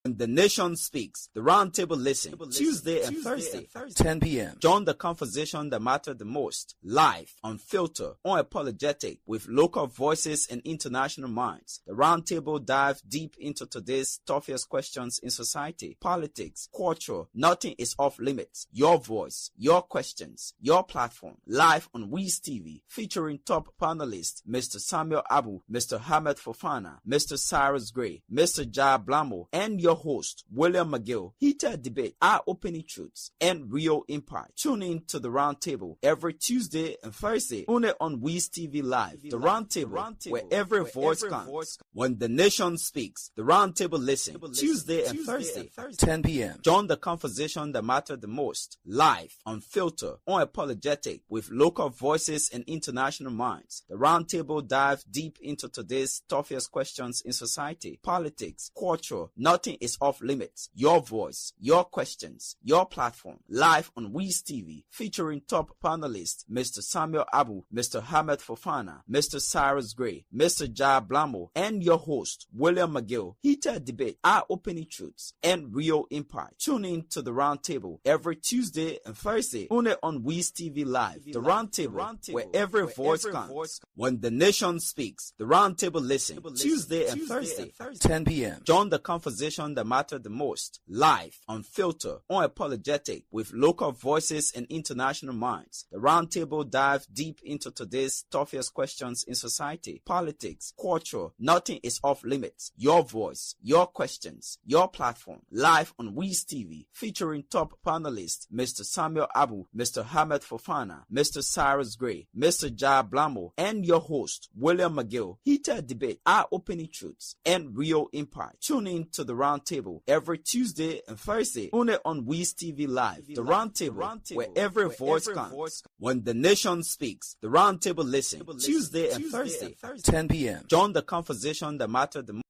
When the Nation Speaks, the Roundtable Listen, Tuesday and Thursday, 10 p.m. Join the conversation that matters the most, live, unfiltered, unapologetic, with local voices and international minds. The Roundtable dives deep into today's toughest questions in society, politics, culture. Nothing is off limits. Your voice, your questions, your platform. Live on Wiz TV, featuring top panelists Mr. Samuel Abu, Mr. Hamed Fofana, Mr. Cyrus Gray, Mr. Jai Blamo, and your host, William McGill. Heated debate, eye-opening truths, and real impact. Tune in to the Roundtable every Tuesday and Thursday, only on Wiz TV Live. The Roundtable, where every voice counts. When the Nation Speaks, the Roundtable Listen, Tuesday and Thursday, 10 p.m. Join the conversation that matters the most, live, unfiltered, unapologetic, with local voices and international minds. The Roundtable dives deep into today's toughest questions in society, politics, culture. Nothing is off limits. Your voice, your questions, your platform. Live on Wiz TV, featuring top panelists Mr. Samuel Abu, Mr. Hamed Fofana, Mr. Cyrus Gray, Mr. Jai Blamo, and your host, William McGill. Heated debate, eye-opening truths, and real impact. Tune in to the Roundtable every Tuesday and Thursday, only on Wiz TV Live. The Roundtable, where every voice counts. When the Nation Speaks, the Roundtable Listen, Tuesday and Thursday, 10 p.m. Join the conversation that matters the most, live, unfiltered, unapologetic, with local voices and international minds. The Roundtable dives deep into today's toughest questions in society, politics, culture. Nothing is off limits. Your voice, your questions, your platform. Live on Wiz TV, featuring top panelists Mr. Samuel Abu, Mr. Hamed Fofana, Mr. Cyrus Gray, Mr. Jai Blamo, and your host, William McGill. Heated debate, eye-opening truths, and real impact. Tune in to the Roundtable every Tuesday and Thursday, only on Wiz TV Live. The Roundtable, where every voice counts. When the Nation Speaks, the Roundtable Listen, Tuesday and Thursday, 10 p.m. Join the conversation that matters the most.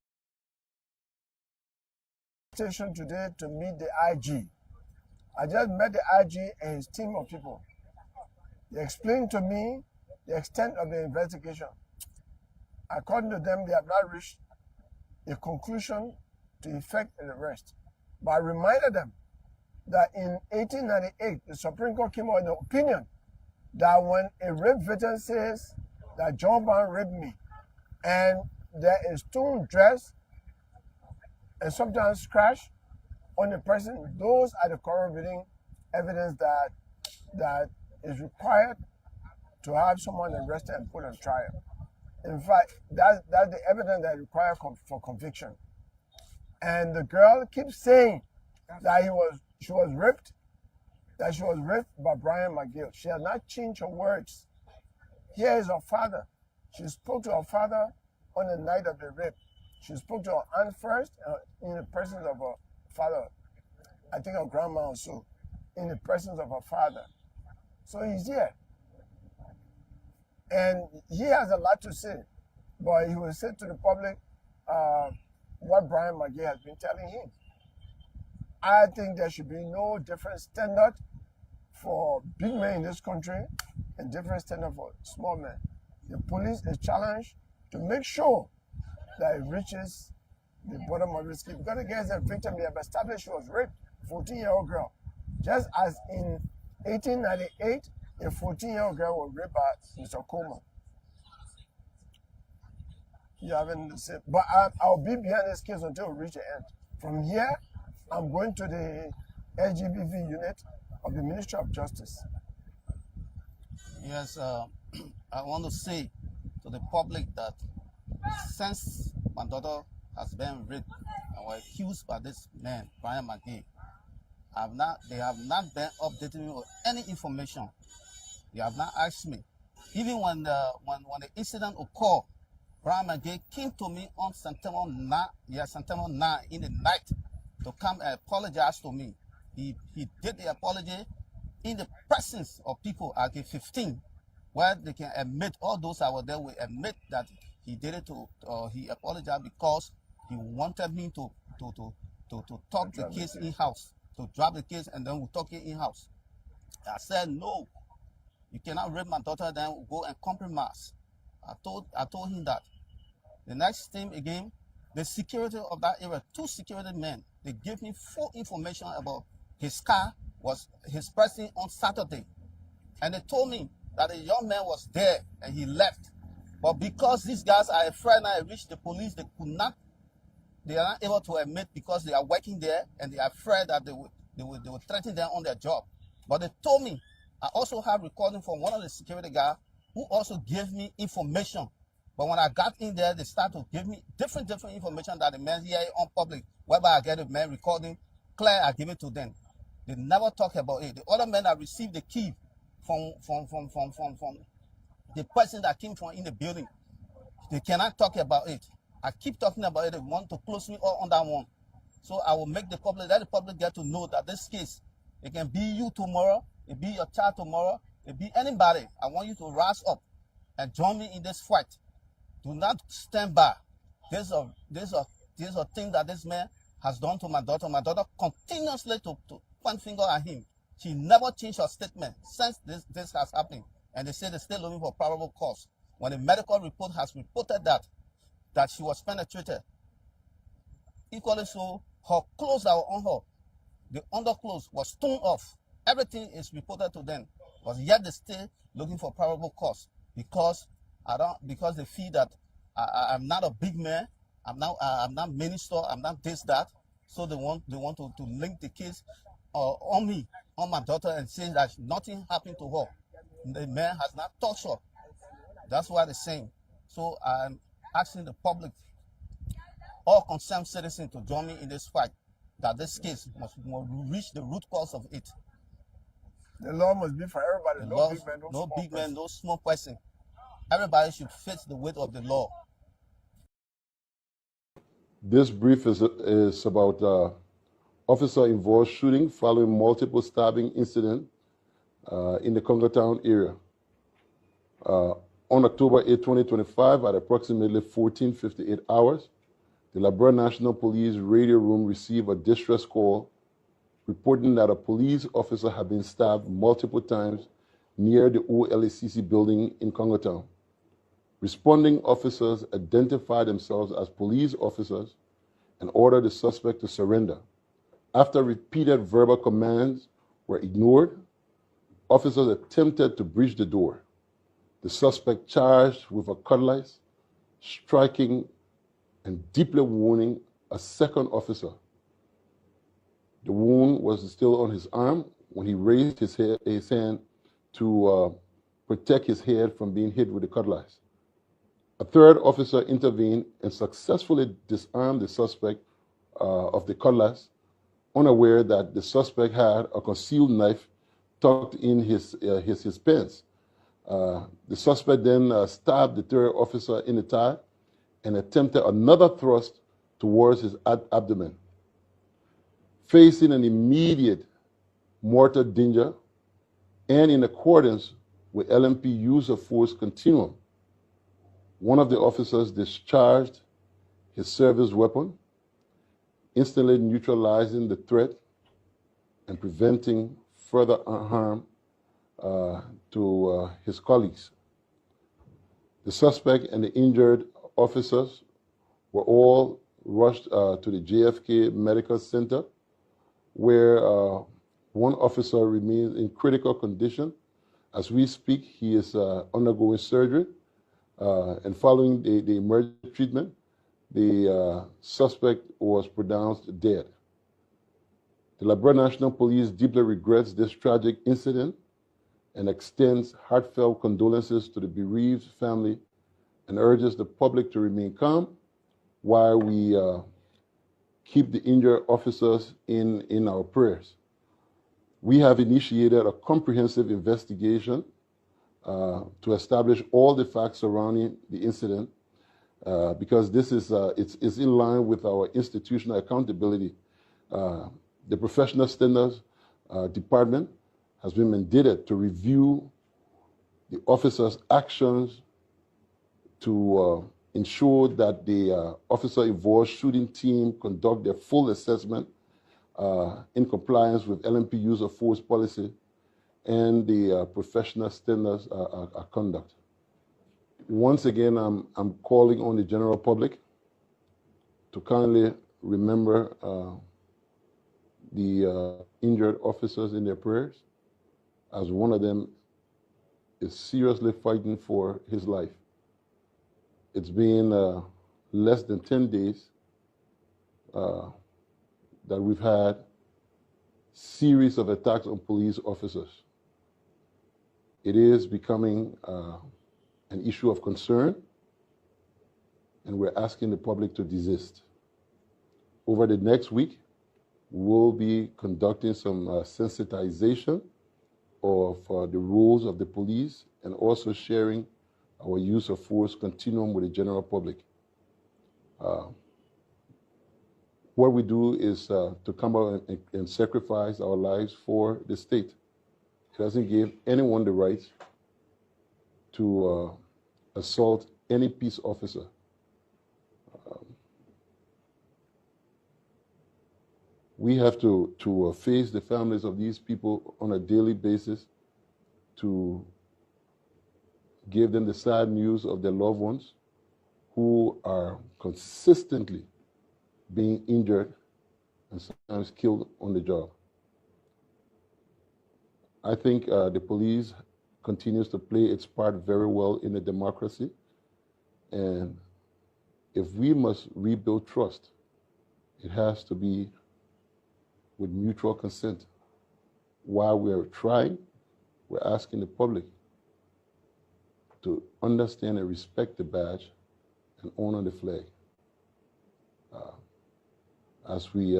Station today to meet the IG. I just met the IG and his team of people. They explained to me the extent of the investigation. According to them, they have not reached a conclusion to effect an arrest. But I reminded them that in 1898, the Supreme Court came out with an opinion that when a rape victim says that John Brown raped me, and there is stone dress and sometimes scratch on the person, those are the corroborating evidence that is required to have someone arrested and put on trial. In fact, that's the evidence that is required for conviction. And the girl keeps saying that she was raped by Brian McGill. She has not changed her words. Here is her father. She spoke to her father on the night of the rape. She spoke to her aunt first in the presence of her father. I think her grandma also, in the presence of her father. So he's here. And he has a lot to say, but he will say to the public what Brian McGill has been telling him. I think there should be no different standard for big men in this country and different standard for small men. The police is challenged to make sure that it reaches the bottom of the scale. Because against the victim, they have established she was raped, 14-year-old girl. Just as in 1898, a 14-year-old girl was raped by Mr. Coleman. You haven't said, but I'll be behind this case until we reach the end. From here, I'm going to the LGBV unit of the Ministry of Justice. Yes, I want to say to the public that since my daughter has been raped and was accused by this man, Brian McGill, they have not been updating me with any information. They have not asked me. Even when the incident occurred, Brian McGill came to me on September 9 in the night to come and apologize to me. He did the apology in the presence of people at the 15, where they can admit, all those that were there will admit that he did it he apologized because he wanted me to talk the case in-house, to drop the case and then we'll talk it in-house. I said, no, you cannot rape my daughter, then we'll go and compromise. I told him that. The next time again, the security of that area, 2 security men, they gave me full information about his car was his person on Saturday. And they told me that a young man was there and he left. But because these guys are afraid now, I reached the police, they are not able to admit because they are working there and they are afraid that they will threaten them on their job. But they told me, I also have recording from one of the security guys who also gave me information. But when I got in there, they started to give me different information that the man here on public, whereby I get a man recording, clear, I give it to them. They never talk about it. The other men that received the key from the person that came from in the building, they cannot talk about it. I keep talking about it. They want to close me all on that one. So I will make the public, let the public get to know that this case, it can be you tomorrow, it be your child tomorrow, it be anybody. I want you to rise up and join me in this fight. Do not stand by. There's a thing that this man has done to my daughter. My daughter continuously to point finger at him. She never changed her statement since this has happened. And they say they're still looking for probable cause. When the medical report has reported that she was penetrated, equally so, her clothes that were on her, the underclothes was torn off. Everything is reported to them, but yet they're still looking for probable cause because they feel that I'm not a big man, I'm not minister, I'm not this that. So they want to link the case on me, on my daughter, and say that nothing happened to her. The man has not touched her. That's what they're saying. So I'm asking the public, all concerned citizens, to join me in this fight, that this case must reach the root cause of it. The law must be for everybody. No big man, no big man, no small person. Everybody should fit the weight of the law. This brief is about officer-involved shooting following multiple stabbing incidents in the Congo Town area. On October 8, 2025, at approximately 14:58 hours, the Labrador National Police radio room received a distress call reporting that a police officer had been stabbed multiple times near the OLACC building in Congo Town. Responding officers identified themselves as police officers and ordered the suspect to surrender. After repeated verbal commands were ignored, officers attempted to breach the door. The suspect charged with a cutlass, striking and deeply wounding a second officer. The wound was still on his arm when he raised his hand to protect his head from being hit with the cutlass. A third officer intervened and successfully disarmed the suspect of the cutlass, unaware that the suspect had a concealed knife tucked in his pants. The suspect then stabbed the third officer in the thigh and attempted another thrust towards his abdomen. Facing an immediate mortal danger and in accordance with LMP use of force continuum, one of the officers discharged his service weapon, instantly neutralizing the threat and preventing further harm to his colleagues. The suspect and the injured officers were all rushed to the JFK Medical Center, where one officer remains in critical condition. As we speak, he is undergoing surgery, and following the emergency treatment, the suspect was pronounced dead. The Labrador National Police deeply regrets this tragic incident and extends heartfelt condolences to the bereaved family and urges the public to remain calm while we keep the injured officers in our prayers. We have initiated a comprehensive investigation to establish all the facts surrounding the incident because this is it's in line with our institutional accountability. The Professional Standards Department has been mandated to review the officers' actions to ensure that the officer-involved shooting team conduct their full assessment in compliance with LMP use of force policy and the professional standards conduct. Once again, I'm calling on the general public to kindly remember the injured officers in their prayers, as one of them is seriously fighting for his life. It's been less than 10 days that we've had series of attacks on police officers. It is becoming an issue of concern, and we're asking the public to desist. Over the next week, we'll be conducting some sensitization of the rules of the police and also sharing our use of force continuum with the general public. What we do is to come out and sacrifice our lives for the state. It doesn't give anyone the right to assault any peace officer. We have to face the families of these people on a daily basis, to give them the sad news of their loved ones who are consistently being injured and sometimes killed on the job. I think the police continues to play its part very well in a democracy, and if we must rebuild trust, it has to be with mutual consent. While we're trying, we're asking the public to understand and respect the badge and honor the flag. As we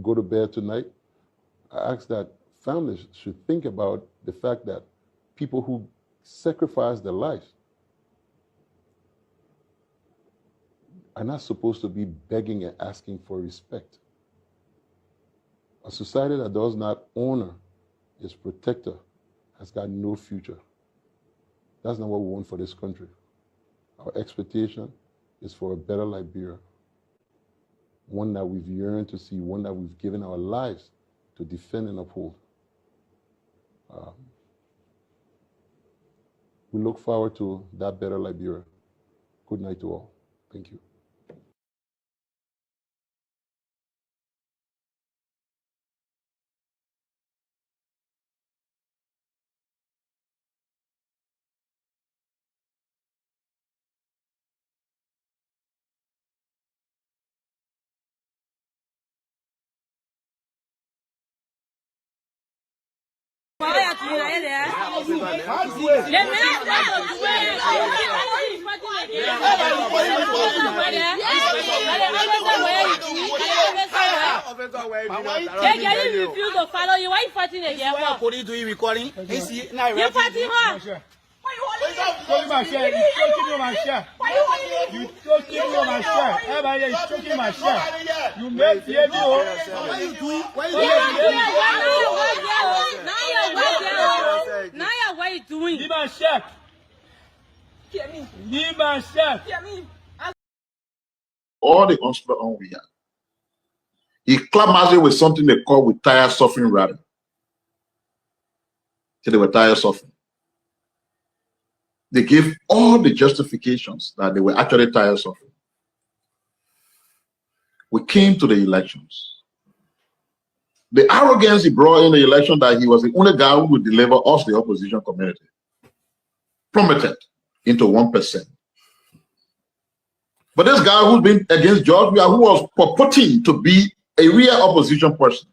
go to bed tonight, I ask that families should think about the fact that people who sacrifice their lives are not supposed to be begging and asking for respect. A society that does not honor its protector has got no future. That's not what we want for this country. Our expectation is for a better Liberia, one that we've yearned to see, one that we've given our lives to defend and uphold. We look forward to that better Liberia. Good night to all. Thank you. They refuse to follow you. Why are you fighting again? Why are you doing recording? You fighting her? Choking my shirt. You choking my shirt. You choking my shirt. Everybody is choking my shirt. You make the What are you doing? Now what are you doing? Leave my shirt. Leave my shirt. All the onslaught on we had. He clamored with something they call with tire suffering rather. So they were tire suffering. They gave all the justifications that they were actually tire suffering. We came to the elections. The arrogance he brought in the election that he was the only guy who would deliver us, the opposition community, promoted into 1%. But this guy who's been against George Weah, who was purporting to be a real opposition person,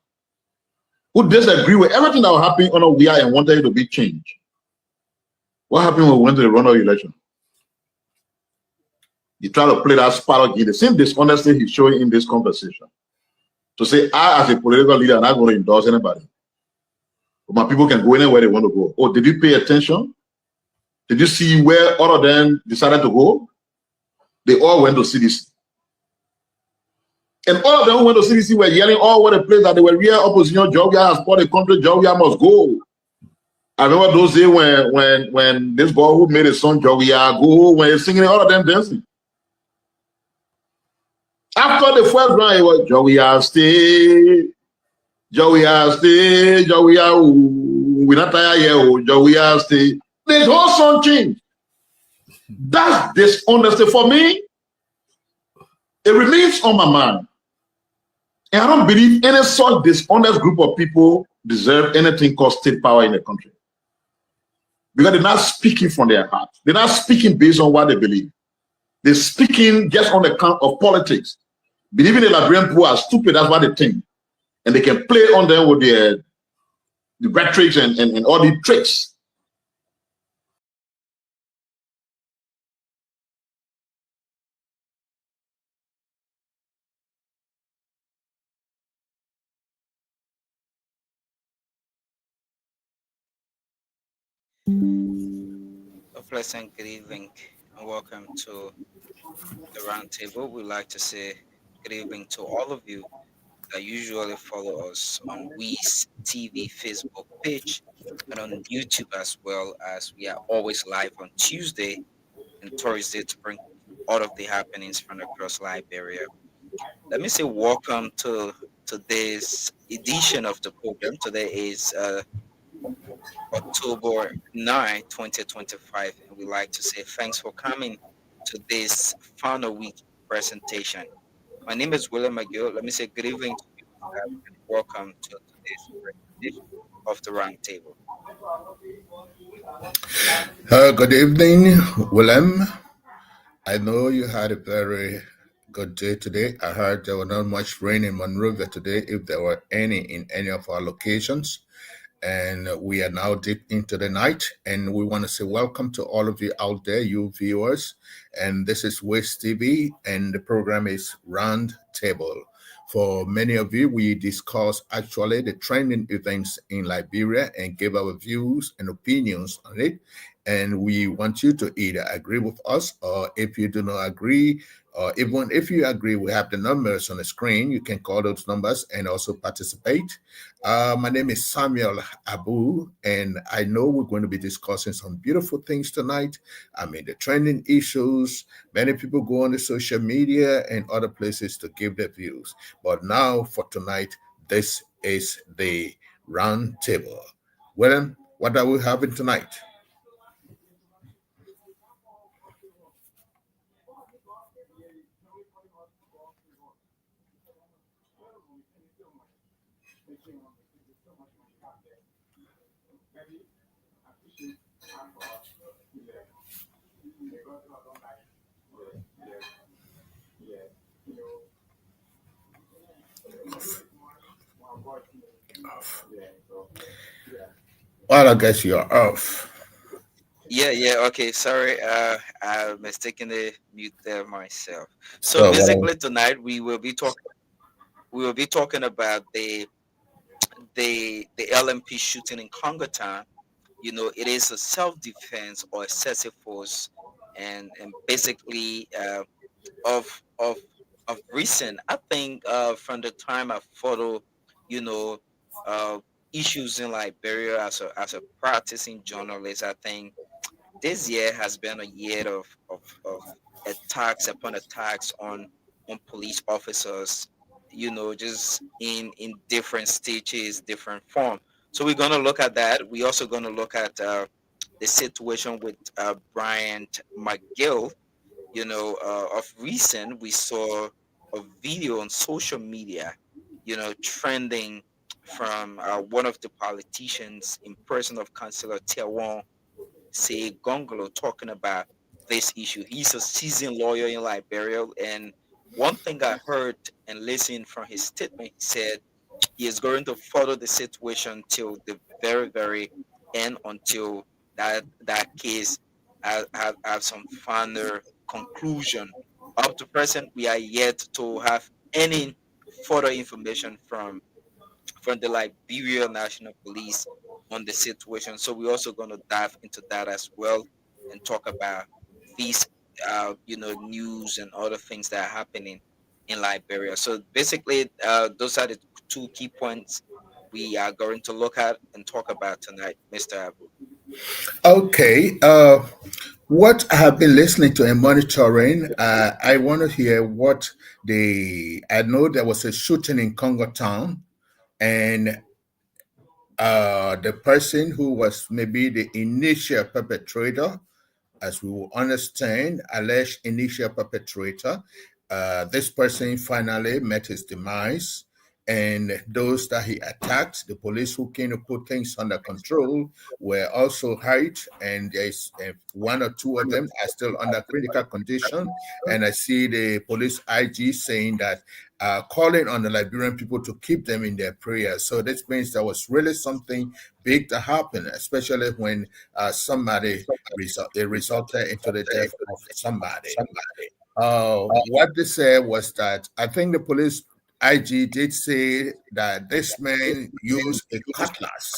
who disagreed with everything that was happening on Weah and wanted it to be changed. What happened when we went to the runoff election? He tried to play that sparrow game, the same dishonesty he's showing in this conversation. To say, I, as a political leader, am not going to endorse anybody. But my people can go anywhere they want to go. Oh, did you pay attention? Did you see where all of them decided to go? They all went to CDC. And all of them who went to CDC were yelling all over the place that they were real opposition. George Weah has bought the country. George Weah must go. I remember those days when this boy who made his son George Weah go, when he's singing, all of them dancing. After the first round, it was George Weah stay, George Weah stay, George Weah, we're not tired yet, George Weah stay. The whole song changed. That's dishonesty for me. It remains on my mind. And I don't believe any such dishonest group of people deserve anything called state power in the country. Because they're not speaking from their heart. They're not speaking based on what they believe. They're speaking just on account of politics. Believing the Liberian people are stupid, that's what they think. And they can play on them with the rhetoric and all the tricks. A pleasant good evening and welcome to the roundtable. We'd like to say good evening to all of you that usually follow us on WEES TV Facebook page and on YouTube, as well as we are always live on Tuesday and Thursday to bring all of the happenings from across Liberia. Let me say welcome to today's edition of the program. Today is October 9, 2025, and we'd like to say thanks for coming to this final week presentation. My name is William McGill. Let me say good evening to you and welcome to today's presentation of the Roundtable. Good evening, Willem. I know you had a very good day today. I heard there was not much rain in Monrovia today, if there were any in any of our locations. And we are now deep into the night, and we want to say welcome to all of you out there, you viewers. And this is WEES TV, and the program is Round Table. For many of you, we discuss actually the trending events in Liberia and give our views and opinions on it. And we want you to either agree with us, or if you do not agree, or even if you agree, we have the numbers on the screen. You can call those numbers and also participate. My name is Samuel Abu, and I know we're going to be discussing some beautiful things tonight. I mean, the trending issues. Many people go on the social media and other places to give their views. But now for tonight, this is the round table. William, what are we having tonight? Well, I guess you're off. Yeah, okay, sorry, I mistakenly muted myself. So basically tonight we will be talking about the LMP shooting in Congo Town. You know, it is a self-defense or excessive force, and basically of recent, I think from the time I follow, you know, issues in Liberia as a practicing journalist, I think this year has been a year of attacks upon attacks on police officers, you know, just in different stages, different form. So we're going to look at that. We're also going to look at the situation with Bryant McGill. You know, of recent, we saw a video on social media, you know, trending from one of the politicians in person of Councillor Tiawan Say Gongolo talking about this issue. He's a seasoned lawyer in Liberia, and one thing I heard and listened from his statement, he said he is going to follow the situation till the very, very end, until that case have some final conclusion. Up to present, we are yet to have any further information from the Liberia National Police on the situation. So we're also going to dive into that as well and talk about these, you know, news and other things that are happening in Liberia. So basically, those are the two key points we are going to look at and talk about tonight, Mr. Abu. Okay. What I have been listening to and monitoring, I want to hear what I know there was a shooting in Congo Town, and the person who was maybe the initial perpetrator, as we will understand, alleged initial perpetrator, this person finally met his demise, and those that he attacked, the police who came to put things under control, were also hurt, and there's one or two of them are still under critical condition. And I see the police IG saying that calling on the Liberian people to keep them in their prayers. So this means there was really something big to happen, especially when somebody resulted into the death of somebody. What they said was that I think the police IG did say that this man used a cutlass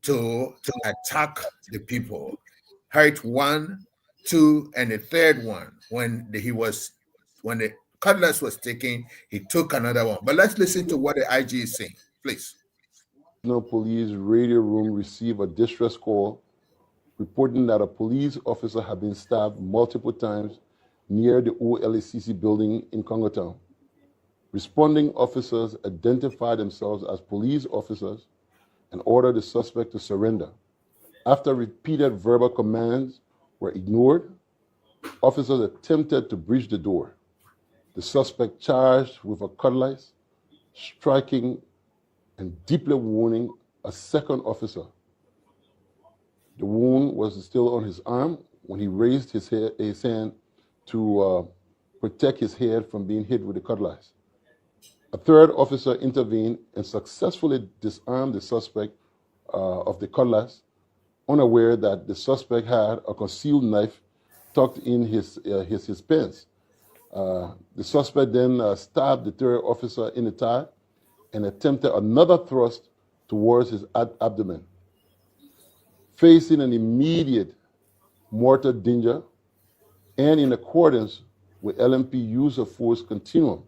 to attack the people. Hurt one, two, and the third one. When the cutlass was taken, he took another one. But let's listen to what the IG is saying, please. National Police radio room received a distress call reporting that a police officer had been stabbed multiple times near the OLACC building in Congotown. Responding officers identified themselves as police officers and ordered the suspect to surrender. After repeated verbal commands were ignored, officers attempted to breach the door. The suspect charged with a cutlass, striking and deeply wounding a second officer. The wound was still on his arm when he raised his hand to protect his head from being hit with the cutlass. A third officer intervened and successfully disarmed the suspect of the cutlass, unaware that the suspect had a concealed knife tucked in his pants. The suspect then stabbed the third officer in the thigh and attempted another thrust towards his abdomen. Facing an immediate mortal danger and in accordance with LMP use of force continuum,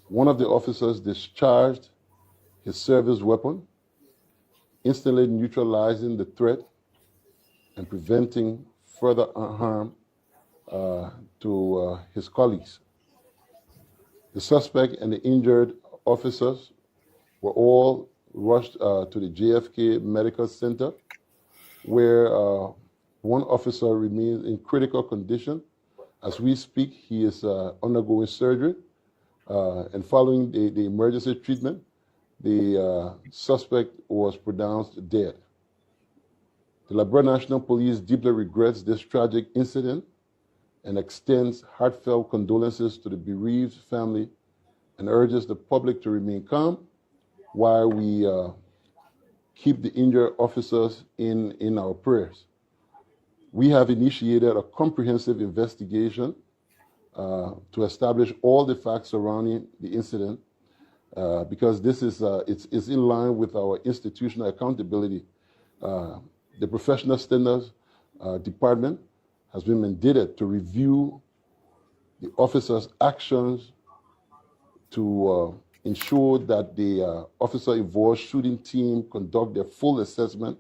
one of the officers discharged his service weapon, instantly neutralizing the threat and preventing further harm to his colleagues. The suspect and the injured officers were all rushed to the JFK Medical Center, where one officer remains in critical condition. As we speak, he is undergoing surgery. And following the emergency treatment, the suspect was pronounced dead. The Liberia National Police deeply regrets this tragic incident and extends heartfelt condolences to the bereaved family and urges the public to remain calm while we keep the injured officers in our prayers. We have initiated a comprehensive investigation to establish all the facts surrounding the incident, because this is it's in line with our institutional accountability. The Professional Standards Department has been mandated to review the officers' actions to ensure that the officer-involved shooting team conduct their full assessment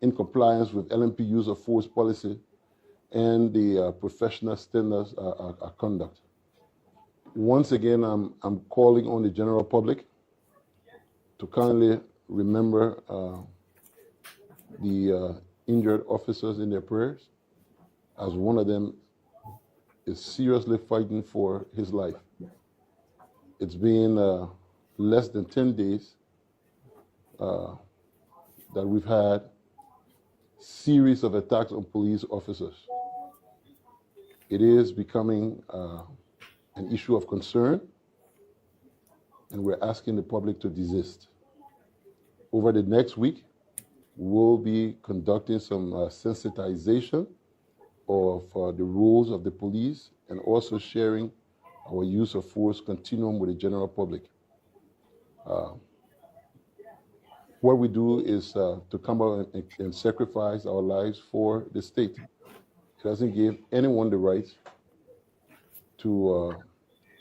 in compliance with LMP use of force policy and the professional standards conduct. Once again, I'm calling on the general public to kindly remember the injured officers in their prayers, as one of them is seriously fighting for his life. It's been less than 10 days that we've had series of attacks on police officers. It is becoming an issue of concern, and we're asking the public to desist. Over the next week, we'll be conducting some sensitization of the rules of the police and also sharing our use of force continuum with the general public. What we do is to come out and sacrifice our lives for the state. It doesn't give anyone the right to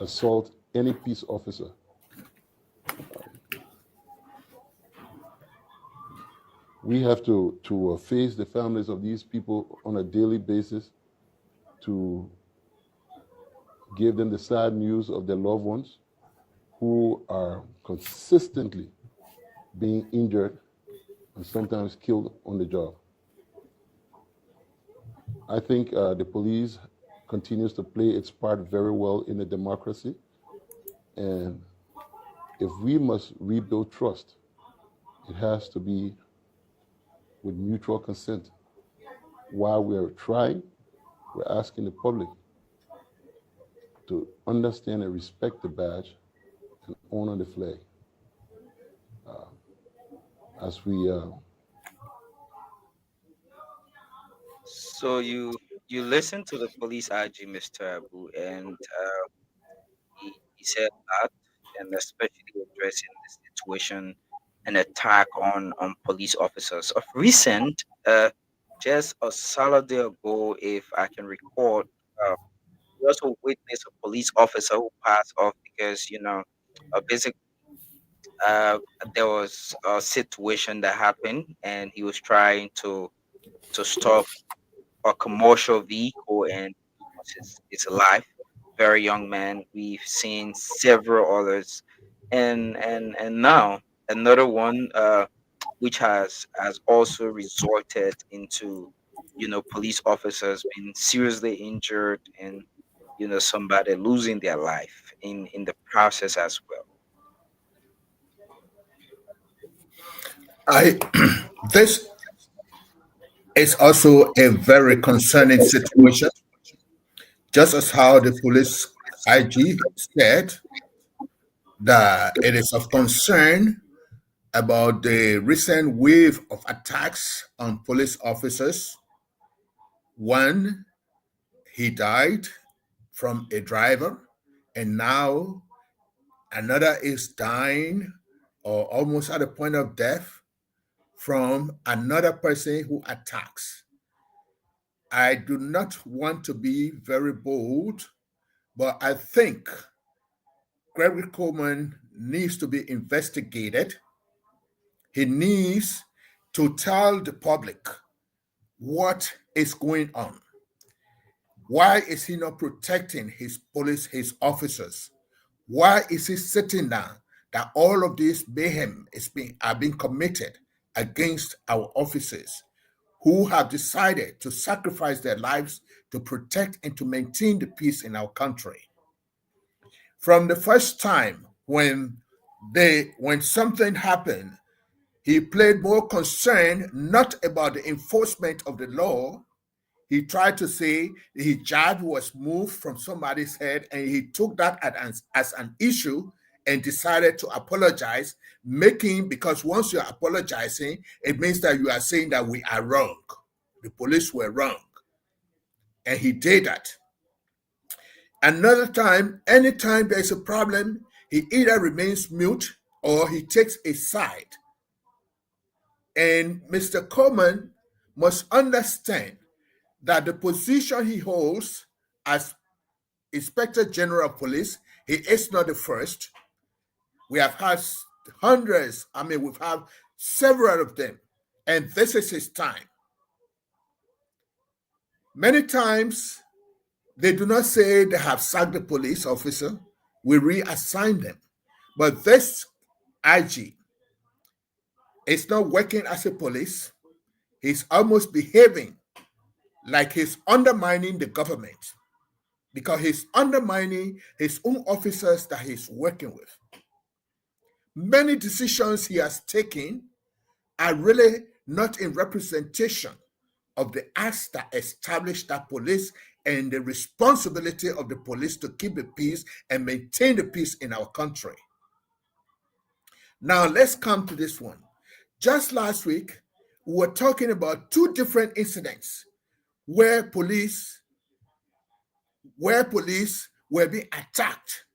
assault any peace officer. We have to face the families of these people on a daily basis, to give them the sad news of their loved ones who are consistently being injured and sometimes killed on the job. I think the police continues to play its part very well in the democracy. And if we must rebuild trust, it has to be with mutual consent. While we are trying, we're asking the public to understand and respect the badge and honor the flag. As we So you listen to the police IG, Mr. Abu, and he said that, and especially addressing the situation, an attack on police officers. Of recent, just a solid day ago, if I can recall, we also witnessed a police officer who passed off because basically there was a situation that happened, and he was trying to stop a commercial vehicle, and it's alive. Very young man. We've seen several others, and now another one, which has also resulted into police officers being seriously injured, and somebody losing their life in the process as well. This is also a very concerning situation. Just as how the police IG said that it is of concern about the recent wave of attacks on police officers. One, he died from a driver, and now another is dying or almost at the point of death from another person who attacks. I do not want to be very bold, but I think Gregory Coleman needs to be investigated. He needs to tell the public what is going on. Why is he not protecting his police, his officers? Why is he sitting down that all of this mayhem are being committed against our officers who have decided to sacrifice their lives to protect and to maintain the peace in our country? From the first time when something happened, he played more concern not about the enforcement of the law. He tried to say the hijab was moved from somebody's head, and he took that as an issue and decided to apologize, because once you're apologizing, it means that you are saying that we are wrong. The police were wrong. And he did that. Another time, anytime there's a problem, he either remains mute or he takes a side. And Mr. Coleman must understand that the position he holds as Inspector General of Police, he is not the first. We have had hundreds, we've had several of them, and this is his time. Many times, they do not say they have sacked the police officer. We reassign them. But this IG is not working as a police. He's almost behaving like he's undermining the government, because he's undermining his own officers that he's working with. Many decisions he has taken are really not in representation of the acts that establish that police and the responsibility of the police to keep the peace and maintain the peace in our country. Now, let's come to this one. Just last week, we were talking about two different incidents where police were being attacked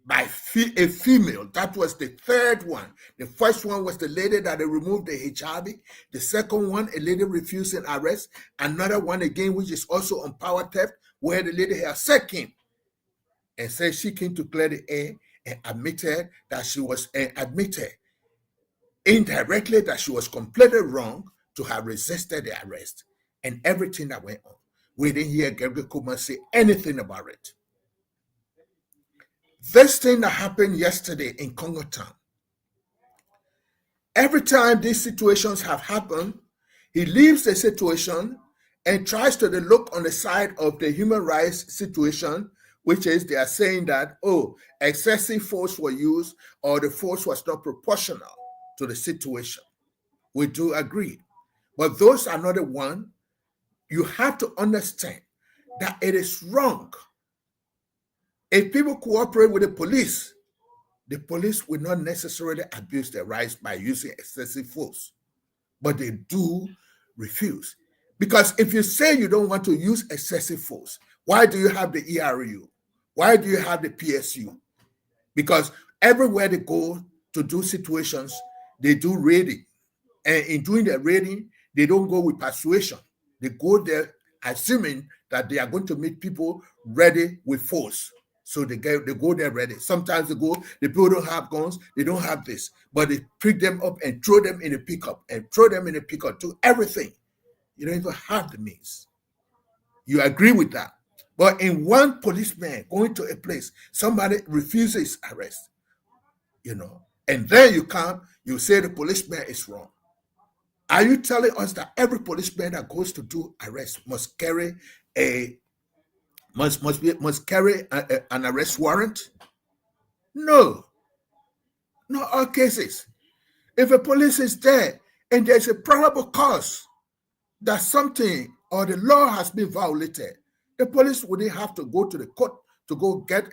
by a female. That was the third one. The first one was the lady that they removed the hijabi. The second one, a lady refusing arrest. Another one again, which is also on power theft, where the lady had second and said she came to clear the air and admitted that she was admitted indirectly that she was completely wrong to have resisted the arrest and everything that went on. We didn't hear Gregory Coleman say anything about it. This thing that happened yesterday in Congo Town, every time these situations have happened, he leaves the situation and tries to look on the side of the human rights situation, which is they are saying that, oh, excessive force was used or the force was not proportional to the situation. We do agree. But those are not the one. You have to understand that it is wrong. If people cooperate with the police will not necessarily abuse their rights by using excessive force, but they do refuse. Because if you say you don't want to use excessive force, why do you have the ERU? Why do you have the PSU? Because everywhere they go to do situations, they do raiding. And in doing their raiding, they don't go with persuasion. They go there assuming that they are going to meet people ready with force. So they go there ready. Sometimes the people don't have guns, they don't have this, but they pick them up and throw them in a pickup do everything. You don't even have the means. You agree with that. But in one policeman going to a place, somebody refuses arrest, and then you say the policeman is wrong. Are you telling us that every policeman that goes to do arrest must carry an arrest warrant? No. Not all cases. If a police is there and there's a probable cause that something or the law has been violated, the police wouldn't have to go to the court to go get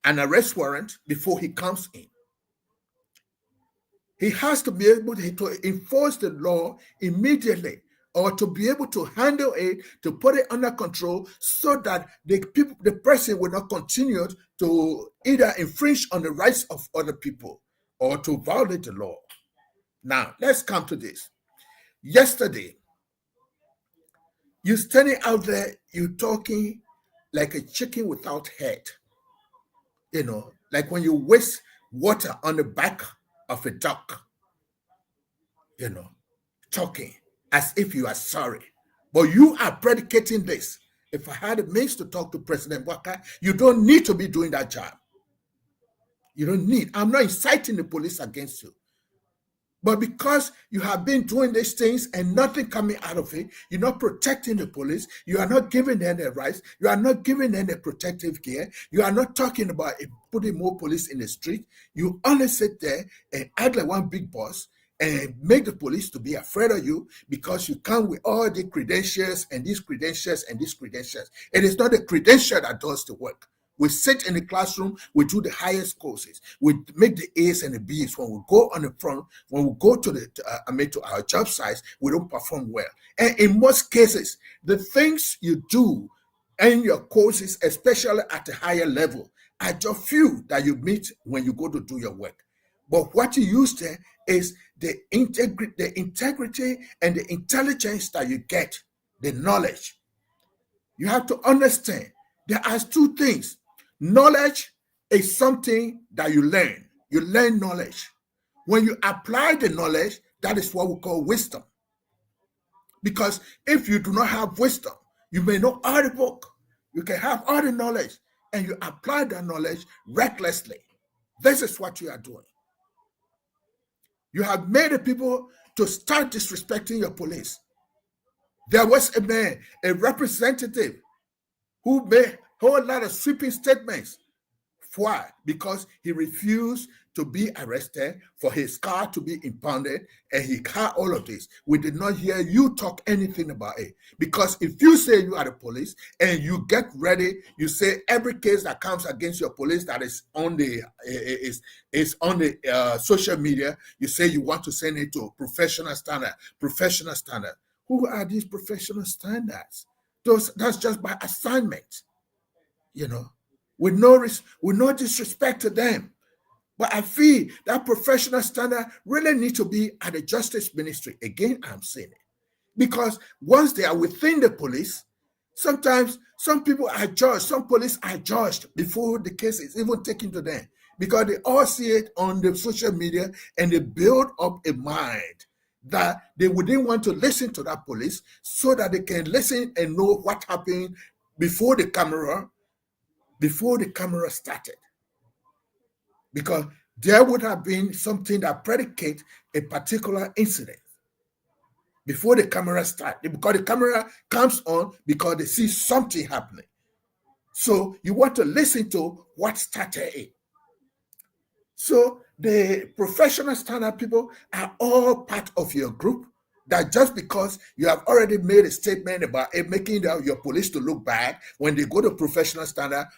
an arrest warrant before he comes in. He has to be able to enforce the law immediately, or to be able to handle it, to put it under control, so that the person will not continue to either infringe on the rights of other people or to violate the law. Now, let's come to this. Yesterday, you standing out there, you talking like a chicken without head. Like when you waste water on the back of a duck, talking as if you are sorry. But you are predicating this. If I had a means to talk to President Bouaka, you don't need to be doing that job. You don't need. I'm not inciting the police against you. But because you have been doing these things and nothing coming out of it, you're not protecting the police, you are not giving them their rights, you are not giving them the protective gear, you are not talking about putting more police in the street, you only sit there and act like one big boss and make the police to be afraid of you because you come with all the credentials and these credentials and these credentials. It is not the credential that does the work. We sit in the classroom, we do the highest courses, we make the A's and the B's. When we go on the front, when we go to to our job sites, we don't perform well. And in most cases, the things you do in your courses, especially at a higher level, are just few that you meet when you go to do your work. But what you use there is the integrity and the intelligence that you get, the knowledge. You have to understand there are two things. Knowledge is something that you learn. You learn knowledge. When you apply the knowledge, that is what we call wisdom. Because if you do not have wisdom, you may know all the book. You can have all the knowledge and you apply that knowledge recklessly. This is what you are doing. You have made the people to start disrespecting your police. There was a man, a representative, who made a whole lot of sweeping statements. Why? Because he refused to be arrested, for his car to be impounded, and he had all of this. We did not hear you talk anything about it. Because if you say you are the police and you get ready, you say every case that comes against your police that is on the social media, you say you want to send it to professional standard. Professional standard. Who are these professional standards? That's just by assignment, with no disrespect to them. But I feel that professional standard really needs to be at the Justice Ministry. Again, I'm saying it. Because once they are within the police, sometimes some people are judged, some police are judged before the case is even taken to them. Because they all see it on the social media and they build up a mind that they wouldn't want to listen to that police so that they can listen and know what happened before the camera started. Because there would have been something that predicates a particular incident. before the camera starts, because the camera comes on because they see something happening. So you want to listen to what started it. So the professional standard people are all part of your group. That just because you have already made a statement about it, making your police to look bad, when they go to professional standard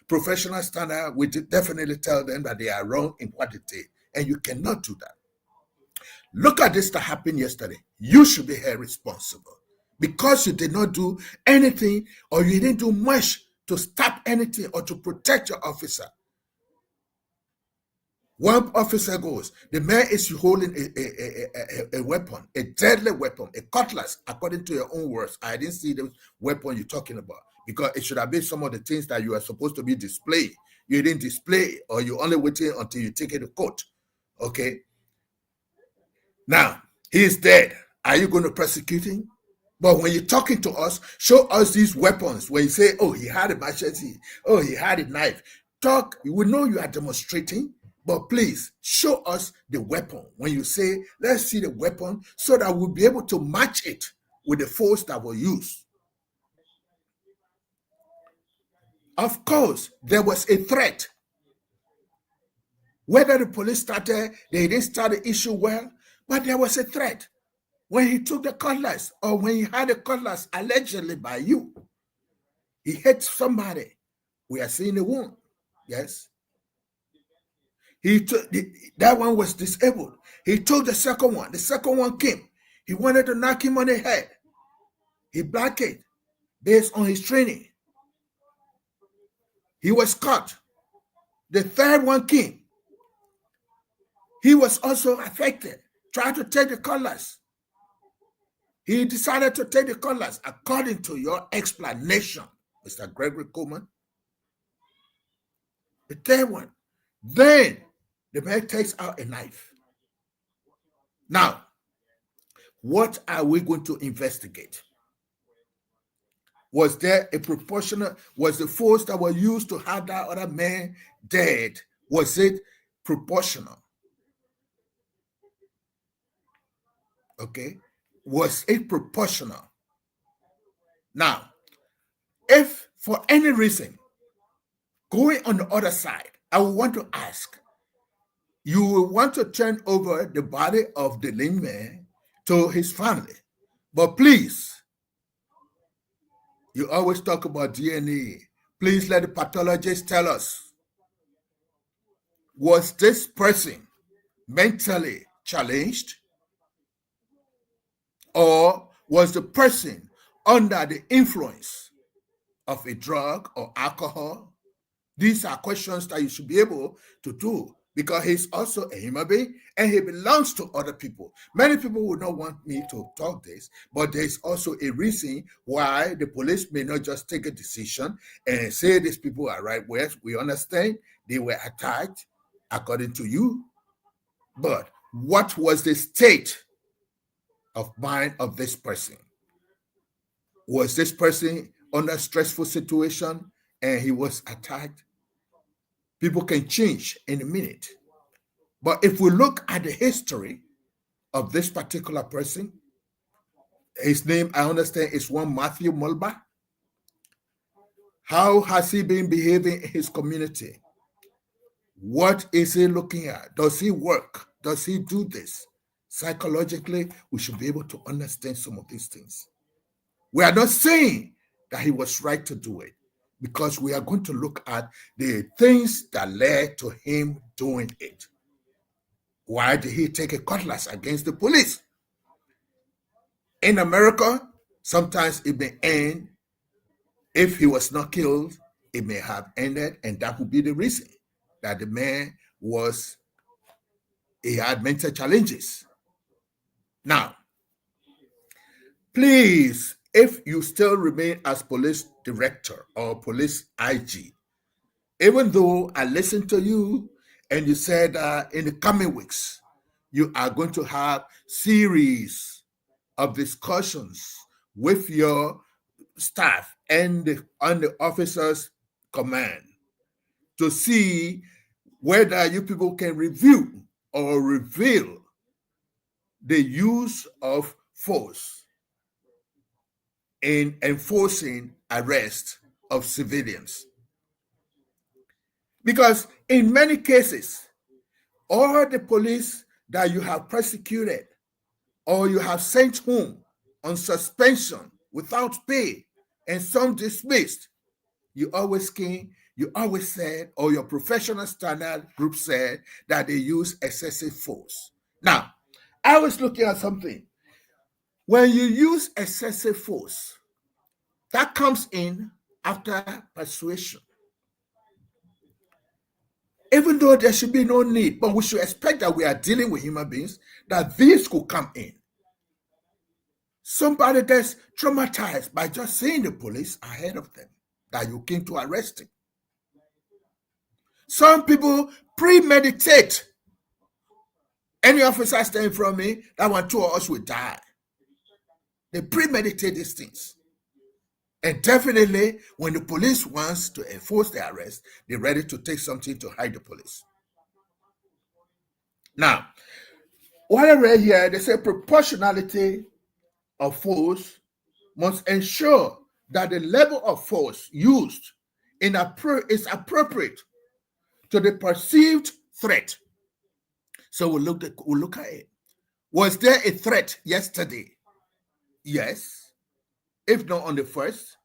will definitely tell them that they are wrong in what they did. And you cannot do that. Look at this that happened yesterday. You should be held responsible because you did not do anything or you didn't do much to stop anything or to protect your officer. One officer goes, the man is holding a weapon, a deadly weapon, a cutlass, according to your own words. I didn't see the weapon you're talking about because it should have been some of the things that you are supposed to be displaying. You didn't display or you only waited until you take it to court. Okay? Now, he is dead. Are you going to prosecute him? But when you're talking to us, show us these weapons. When you say, oh, he had a machete, oh, he had a knife. Talk, we know you are demonstrating. But please show us the weapon. When you say, let's see the weapon so that we'll be able to match it with the force that we'll use. Of course, there was a threat. Whether the police they didn't start the issue well, but there was a threat. When he took the cutlass or when he had a cutlass allegedly by you, he hit somebody. We are seeing the wound. Yes. That one was disabled. He took the second one. The second one came. He wanted to knock him on the head. He blocked it based on his training. He was caught. The third one came. He was also affected. Tried to take the cutlass. He decided to take the cutlass according to your explanation, Mr. Gregory Coleman. The third one. Then the man takes out a knife. Now, what are we going to investigate? Was there a proportional, was the force that was used to have that other man dead, was it proportional? Okay. Was it proportional? Now, if for any reason, going on the other side, I would want to ask, you will want to turn over the body of the lame man to his family. But please, you always talk about DNA. Please let the pathologist tell us, was this person mentally challenged? Or was the person under the influence of a drug or alcohol? These are questions that you should be able to do because he's also a human being and he belongs to other people. Many people would not want me to talk this, but there's also a reason why the police may not just take a decision and say these people are right. Well, we understand they were attacked according to you, but what was the state of mind of this person? Was this person under a stressful situation and he was attacked? People can change in a minute. But if we look at the history of this particular person, his name, I understand, is one Matthew Mulba. How has he been behaving in his community? What is he looking at? Does he work? Does he do this? Psychologically, we should be able to understand some of these things. We are not saying that he was right to do it, because we are going to look at the things that led to him doing it. Why did he take a cutlass against the police? In America, sometimes it may end. If he was not killed, it may have ended, and that would be the reason that the man he had mental challenges. Now, please, if you still remain as police director or police IG, even though I listened to you and you said in the coming weeks, you are going to have series of discussions with your staff and on the officer's command to see whether you people can review or reveal the use of force in enforcing arrest of civilians. Because in many cases, all the police that you have persecuted or you have sent home on suspension without pay and some dismissed, you always said, or your professional standard group said, that they use excessive force. Now, I was looking at something. When you use excessive force, that comes in after persuasion. Even though there should be no need, but we should expect that we are dealing with human beings, that this could come in. Somebody gets traumatized by just seeing the police ahead of them, that you came to arrest him. Some people premeditate. Any officer standing from me, that one, two of us will die. They premeditate these things. And definitely, when the police wants to enforce the arrest, they're ready to take something to hide the police. Now, what I read here, they say proportionality of force must ensure that the level of force used is appropriate to the perceived threat. So we'll look at it. Was there a threat yesterday? Yes. If not on the first,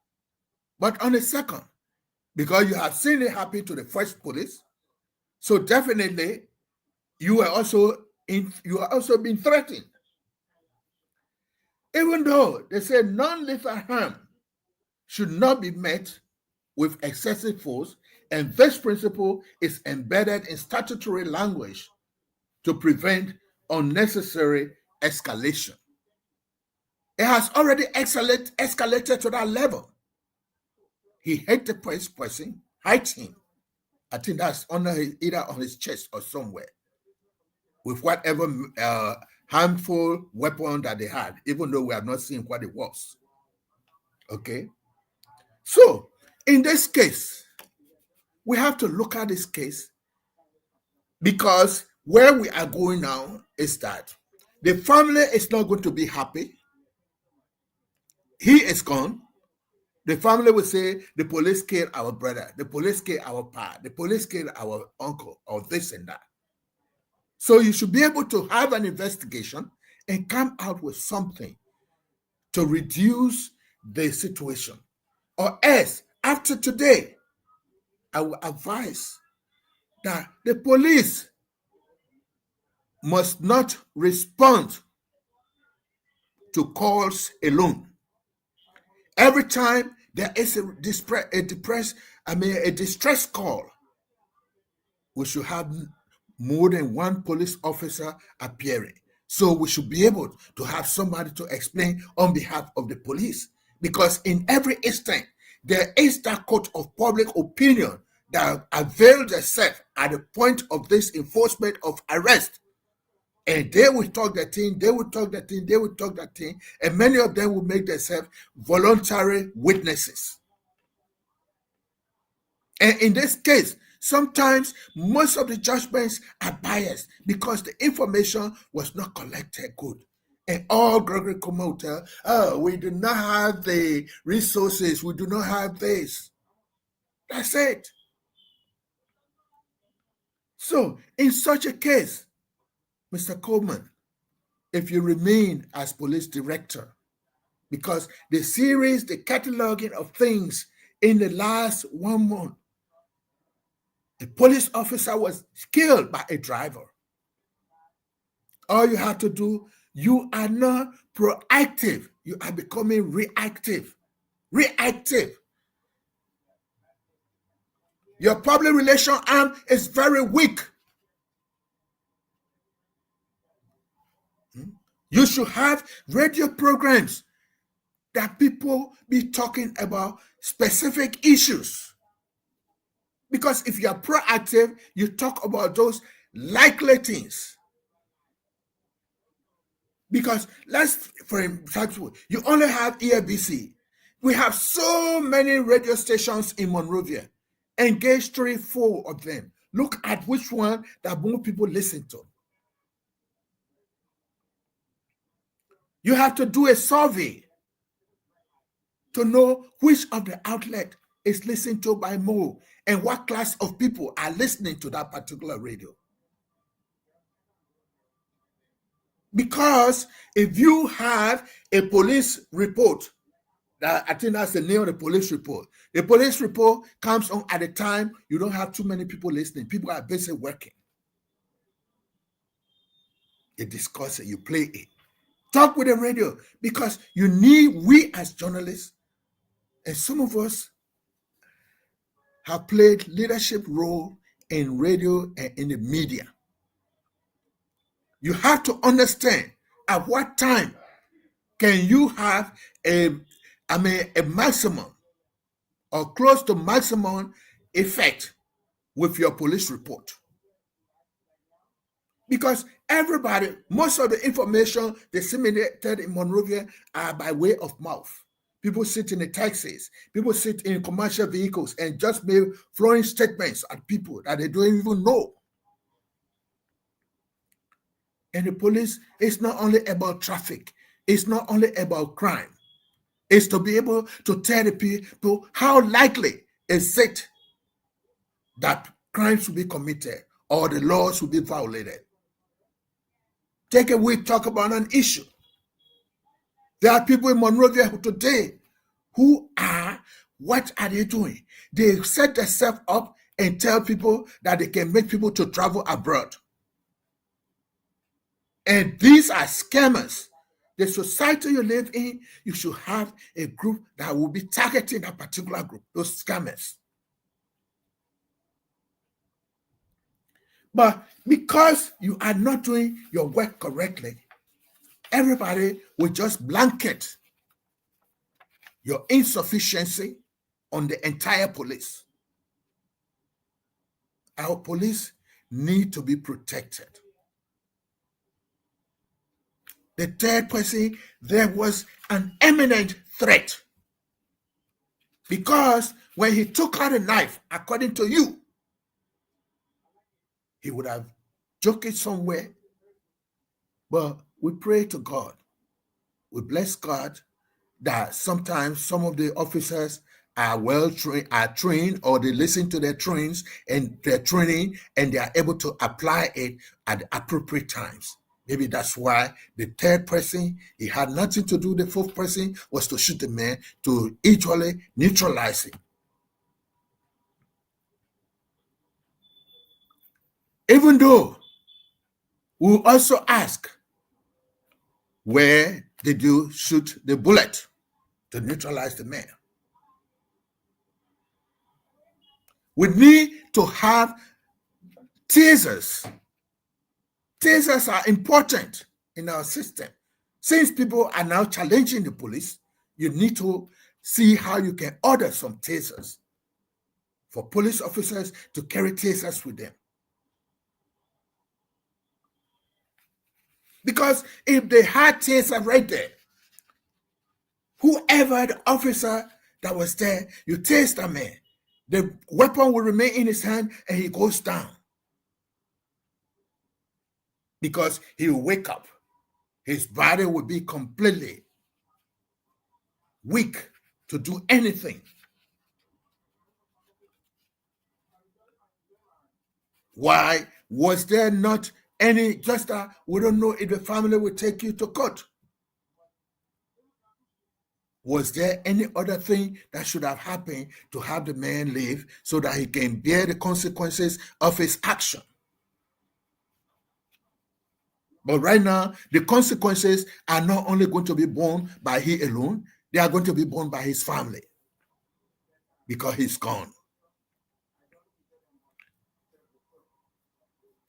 but on the second, because you have seen it happen to the first police. So definitely, you are also being threatened. Even though they say non-lethal harm should not be met with excessive force, and this principle is embedded in statutory language to prevent unnecessary escalation. It has already escalated to that level. He hit the person, hit him. I think that's either on his chest or somewhere, with whatever harmful weapon that they had, even though we have not seen what it was. Okay? So, in this case, we have to look at this case, because where we are going now is that the family is not going to be happy. He is gone. The family will say, the police killed our brother, the police killed our pa, the police killed our uncle, or this and that. So you should be able to have an investigation and come out with something to reduce the situation. Or else, after today, I will advise that the police must not respond to calls alone. Every time there is a distress call, we should have more than one police officer appearing. So we should be able to have somebody to explain on behalf of the police. Because in every instant, there is that court of public opinion that avails themselves at the point of this enforcement of arrest. And they will talk that thing, they will talk that thing, they will talk that thing, and many of them will make themselves voluntary witnesses. And in this case, sometimes most of the judgments are biased because the information was not collected good. And all Gregory Kumo will tell, oh, we do not have the resources, we do not have this. That's it. So, in such a case, Mr. Coleman, if you remain as police director, because the series, the cataloging of things in the last 1 month, a police officer was killed by a driver. All you have to do, you are not proactive. You are becoming reactive. Reactive. Your public relation arm is very weak. You should have radio programs that people be talking about specific issues. Because if you are proactive, you talk about those likely things. Because for example, you only have EABC. We have so many radio stations in Monrovia. Engage 3-4 of them. Look at which one that more people listen to. You have to do a survey. to know which of the outlet is listened to by more and what class of people are listening to that particular radio. Because if you have a police report, I think that's the name of the police report. The police report comes on at a time you don't have too many people listening. People are busy working. You discuss it, you play it. Talk with the radio because we as journalists, and some of us have played leadership role in radio and in the media. You have to understand at what time can you have a maximum or close to maximum effect with your police report. Because everybody, most of the information disseminated in Monrovia are by way of mouth. People sit in the taxis, people sit in commercial vehicles and just make flowing statements at people that they don't even know. And the police is not only about traffic, it's not only about crime. It's to be able to tell the people how likely is it that crimes will be committed or the laws will be violated. Take a week, talk about an issue. There are people in Monrovia today who what are they doing? They set themselves up and tell people that they can make people to travel abroad. And these are scammers. The society you live in, you should have a group that will be targeting a particular group, those scammers. But because you are not doing your work correctly, everybody will just blanket your insufficiency on the entire police. Our police need to be protected. The third person, there was an imminent threat. Because when he took out a knife, according to you, he would have joked it somewhere. But we pray to God. We bless God that sometimes some of the officers are trained, or they listen to their trains and their training, and they are able to apply it at the appropriate times. Maybe that's why the third person, he had nothing to do. The fourth person was to shoot the man to equally neutralize him. Even though we also ask, where did you shoot the bullet to neutralize the man? We need to have tasers. Tasers are important in our system. Since people are now challenging the police, you need to see how you can order some tasers for police officers to carry tasers with them. Because if they had taser right there, whoever the officer that was there, you tase that man, the weapon will remain in his hand and he goes down. Because he will wake up. His body will be completely weak to do anything. Why was there not any, just that we don't know if the family will take you to court? Was there any other thing that should have happened to have the man live so that he can bear the consequences of his action? But right now, the consequences are not only going to be borne by he alone, they are going to be borne by his family because he's gone.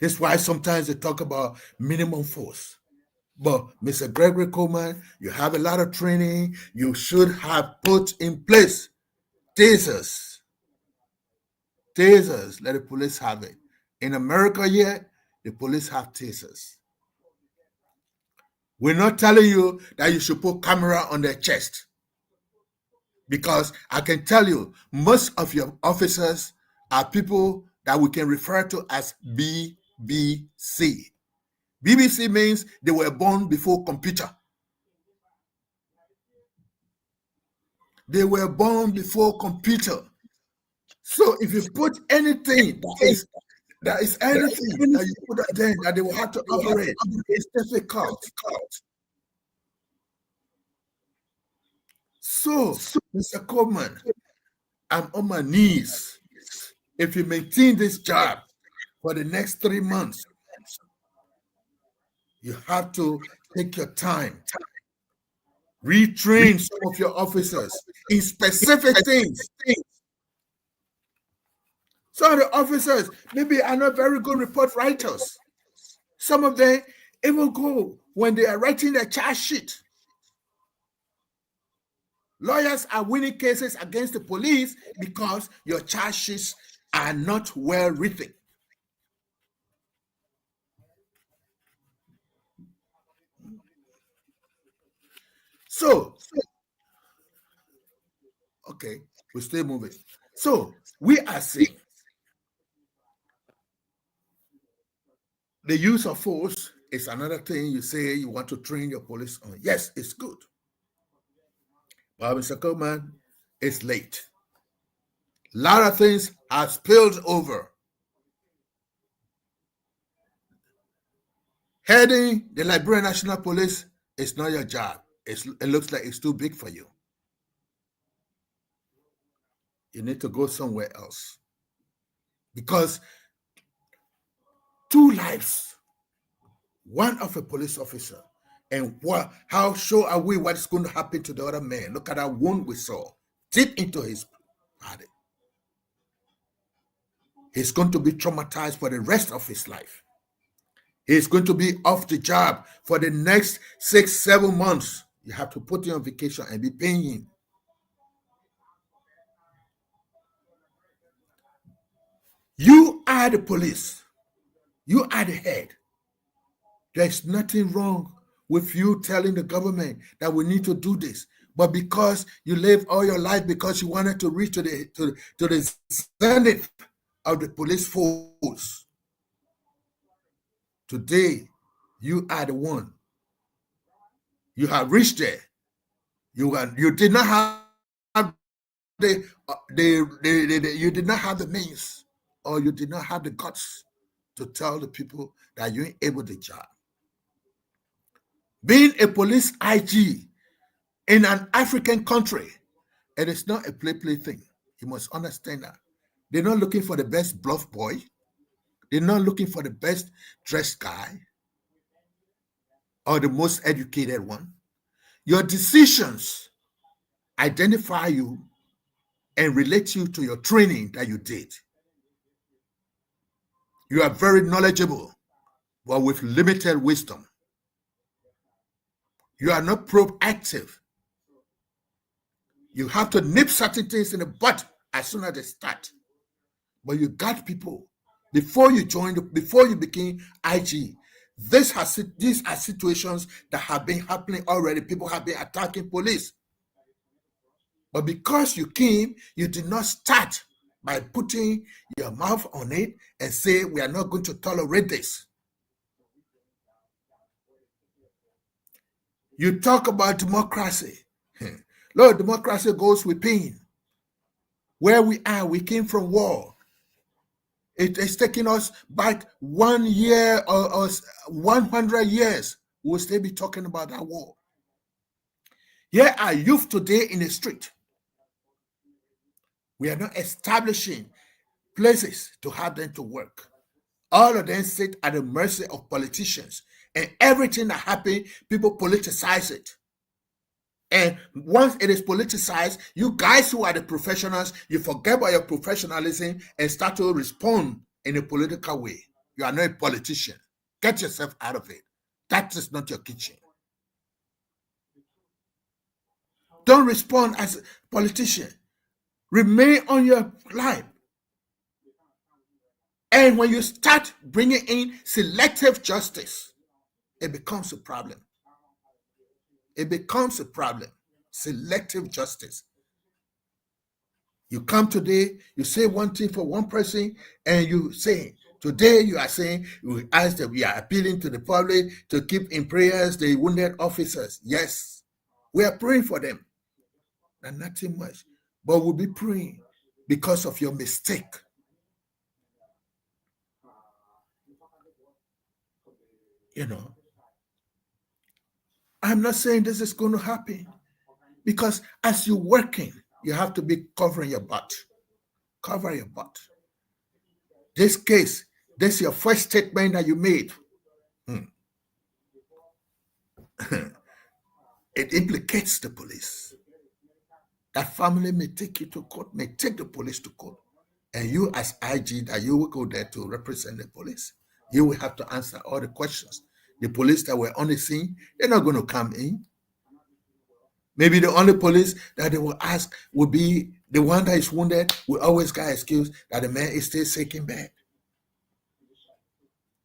That's why sometimes they talk about minimum force. But Mr. Gregory Coleman, you have a lot of training. You should have put in place tasers. Tasers, let the police have it. In America yet, the police have tasers. We're not telling you that you should put camera on their chest. Because I can tell you, most of your officers are people that we can refer to as BBC. BBC means they were born before computer. They were born before computer. So if you put anything that is anything that you put at them that they will have to operate, it's difficult. So, Mr. Coleman, I'm on my knees. If you maintain this job for the next 3 months, you have to take your time. Retrain some of your officers in specific things. Some of the officers maybe are not very good report writers. Some of them even go when they are writing their charge sheet. Lawyers are winning cases against the police because your charge sheets are not well written. So, okay, we're still moving. So, we are saying the use of force is another thing you say you want to train your police on. Yes, it's good. But Mr. Coleman, it's late. A lot of things have spilled over. Heading the Liberian National Police is not your job. It looks like it's too big for you. You need to go somewhere else. Because 2 lives, one of a police officer, and how sure are we what is going to happen to the other man? Look at that wound we saw deep into his body. He's going to be traumatized for the rest of his life. He's going to be off the job for the next 6-7 months. You have to put him on vacation and be paying him. You are the police. You are the head. There's nothing wrong with you telling the government that we need to do this. But because you live all your life because you wanted to reach to the zenith of the police force, today you are the one. You have reached there. You did not have you did not have the means, or you did not have the guts to tell the people that you ain't able to job. Being a police IG in an African country, it is not a play thing. You must understand that. They're not looking for the best bluff boy. They're not looking for the best dressed guy or the most educated one. Your decisions identify you and relate you to your training that you did. You are very knowledgeable, but with limited wisdom. You are not proactive. You have to nip certain things in the bud as soon as they start. But you got people, before you became IG, these are situations that have been happening already. People have been attacking police. But because you came, you did not start by putting your mouth on it and say, we are not going to tolerate this. You talk about democracy. Lord, democracy goes with pain. Where we are, we came from war. It is taking us back 1 year or 100 years. We'll still be talking about that war. Here are youth today in the street. We are not establishing places to have them to work. All of them sit at the mercy of politicians. And everything that happens, people politicize it. And once it is politicized, you guys who are the professionals, you forget about your professionalism and start to respond in a political way. You are not a politician. Get yourself out of it. That is not your kitchen. Don't respond as a politician. Remain on your line. And when you start bringing in selective justice, it becomes a problem. It becomes a problem. Selective justice. You come today, you say one thing for one person, and you say, today you are saying, we ask that we are appealing to the public to keep in prayers the wounded officers. Yes, we are praying for them. and nothing much. But we'll be praying because of your mistake. You know, I'm not saying this is going to happen, because as you're working, you have to be covering your butt. Cover your butt. This case, this is your first statement that you made. It implicates the police. That family may take you to court, may take the police to court. And you as IG, that you will go there to represent the police. You will have to answer all the questions. The police that were on the scene, they're not going to come in. Maybe the only police that they will ask will be the one that is wounded. We always got excuse that the man is still sick in bed.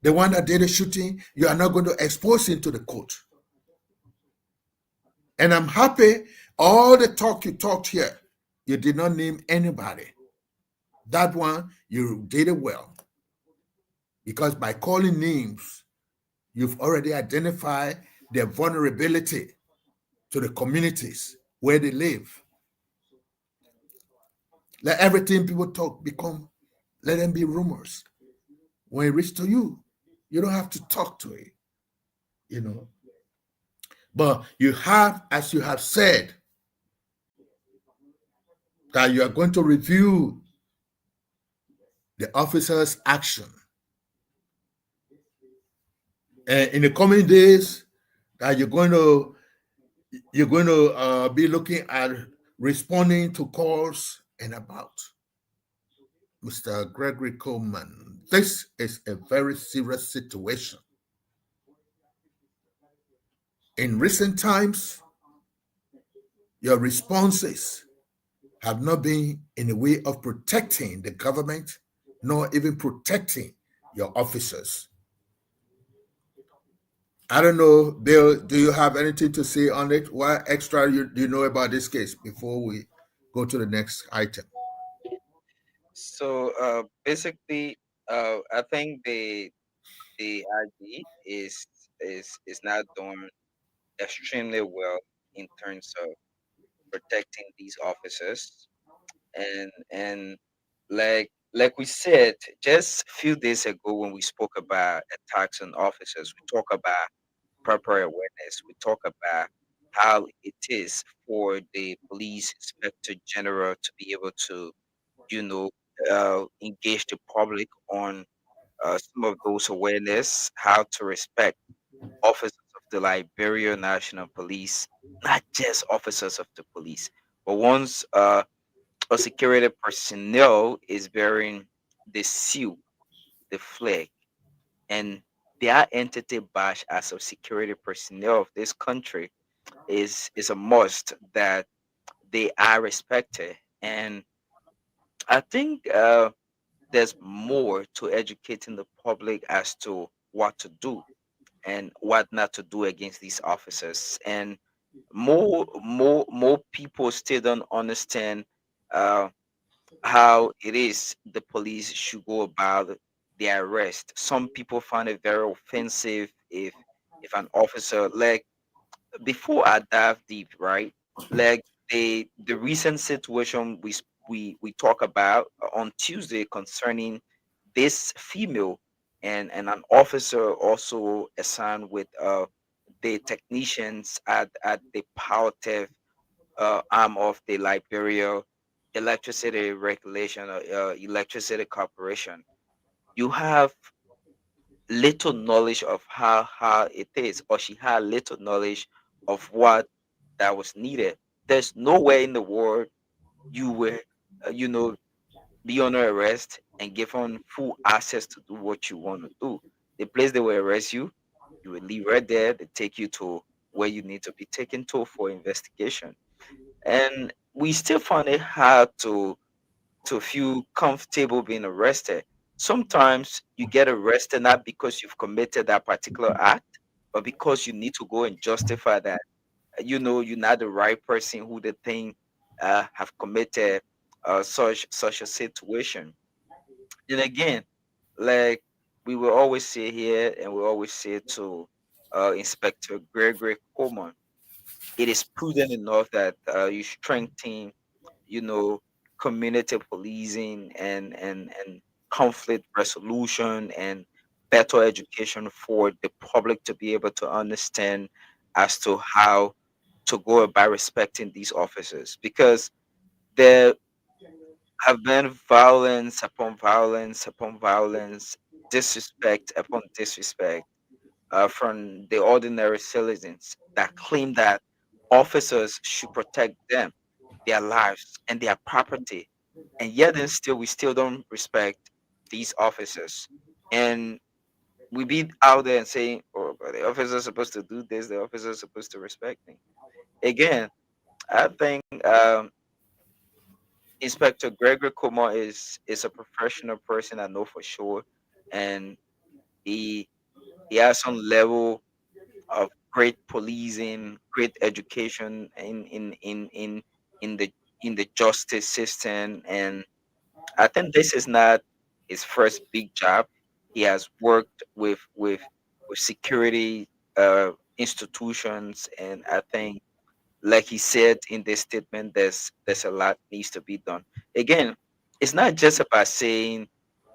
The one that did the shooting, you are not going to expose him to the court. And I'm happy all the talk you talked here, you did not name anybody. That one, you did it well. Because by calling names, you've already identified their vulnerability to the communities where they live. Let everything people talk let them be rumors. When it reaches to you, you don't have to talk to it, you know. But you have, as you have said, that you are going to review the officer's action. And in the coming days, that you're going to be looking at responding to calls and about. Mr. Gregory Coleman, this is a very serious situation. In recent times, your responses have not been in the way of protecting the government, nor even protecting your officers. I don't know, Bill, do you have anything to say on it? What extra do you know about this case before we go to the next item? So basically, I think the IG is not doing extremely well in terms of protecting these officers, and like we said just a few days ago when we spoke about attacks on officers, we talk about proper awareness. We talk about how it is for the police inspector general to be able to, you know, engage the public on some of those awareness, how to respect officers of the Liberia National Police, not just officers of the police, but once a security personnel is bearing the seal, the flag, and their entity badge as a security personnel of this country is a must that they are respected. And I think there's more to educating the public as to what to do and what not to do against these officers. And more people still don't understand uh, how it is the police should go about their arrest. Some people find it very offensive if an officer, like, before I dive deep, right? Like the recent situation we talk about on Tuesday concerning this female and an officer also assigned with the technicians at the Power Tech arm of the Liberia Electricity Regulation Electricity Corporation. You have little knowledge of how it is, or she had little knowledge of what that was needed. There's nowhere in the world you will, you know, be under arrest and given full access to do what you want to do. The place they will arrest you, you will leave right there. They take you to where you need to be taken to for investigation. And we still find it hard to feel comfortable being arrested. Sometimes you get arrested not because you've committed that particular act, but because you need to go and justify that. You know, you're not the right person who they think have committed such a situation. And again, like we will always say here, and we always say to Inspector Gregory Coleman, it is prudent enough that you strengthen, community policing and conflict resolution and better education for the public to be able to understand as to how to go about respecting these officers, because there have been violence upon violence upon violence, disrespect upon disrespect from the ordinary citizens that claim that officers should protect them, their lives, and their property, and yet and still we still don't respect these officers, and we be out there and saying, "Oh, but the officer is supposed to do this. The officer is supposed to respect me." Again, I think Inspector Gregory Kumar is a professional person, I know for sure, and he he has some level of great policing, great education in the in the justice system, and I think this is not his first big job. He has worked with security institutions, and I think, like he said in this statement, there's a lot needs to be done. Again, it's not just about saying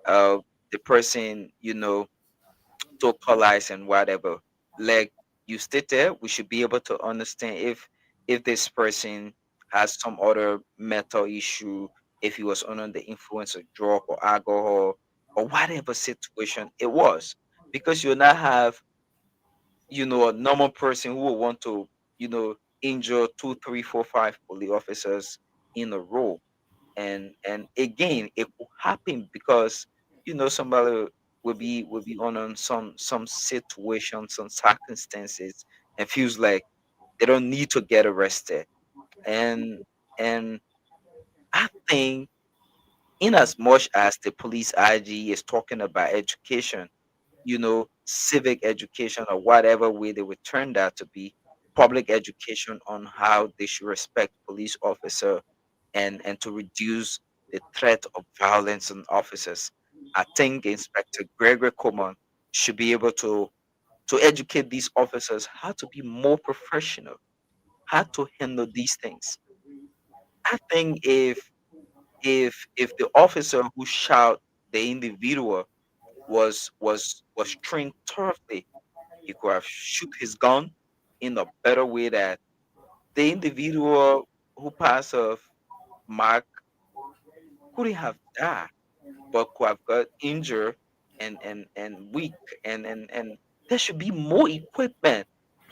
uh, the person, to colors and whatever. Like you stated, we should be able to understand if this person has some other mental issue, if he was under the influence of drug or alcohol or whatever situation it was. Because you'll not have, a normal person who will want to, injure two, three, four, five police officers in a row, and again it will happen because somebody will be on some situation, some circumstances, and feels like they don't need to get arrested, and I think, in as much as the police IG is talking about education, civic education or whatever way they would turn that to be, public education on how they should respect police officer and to reduce the threat of violence on officers. I think Inspector Gregory Coleman should be able to educate these officers how to be more professional, how to handle these things. I think if the officer who shot the individual was trained thoroughly, he could have shoot his gun in a better way that the individual who passed off Mark couldn't have died, but could have got injured and weak, and there should be more equipment,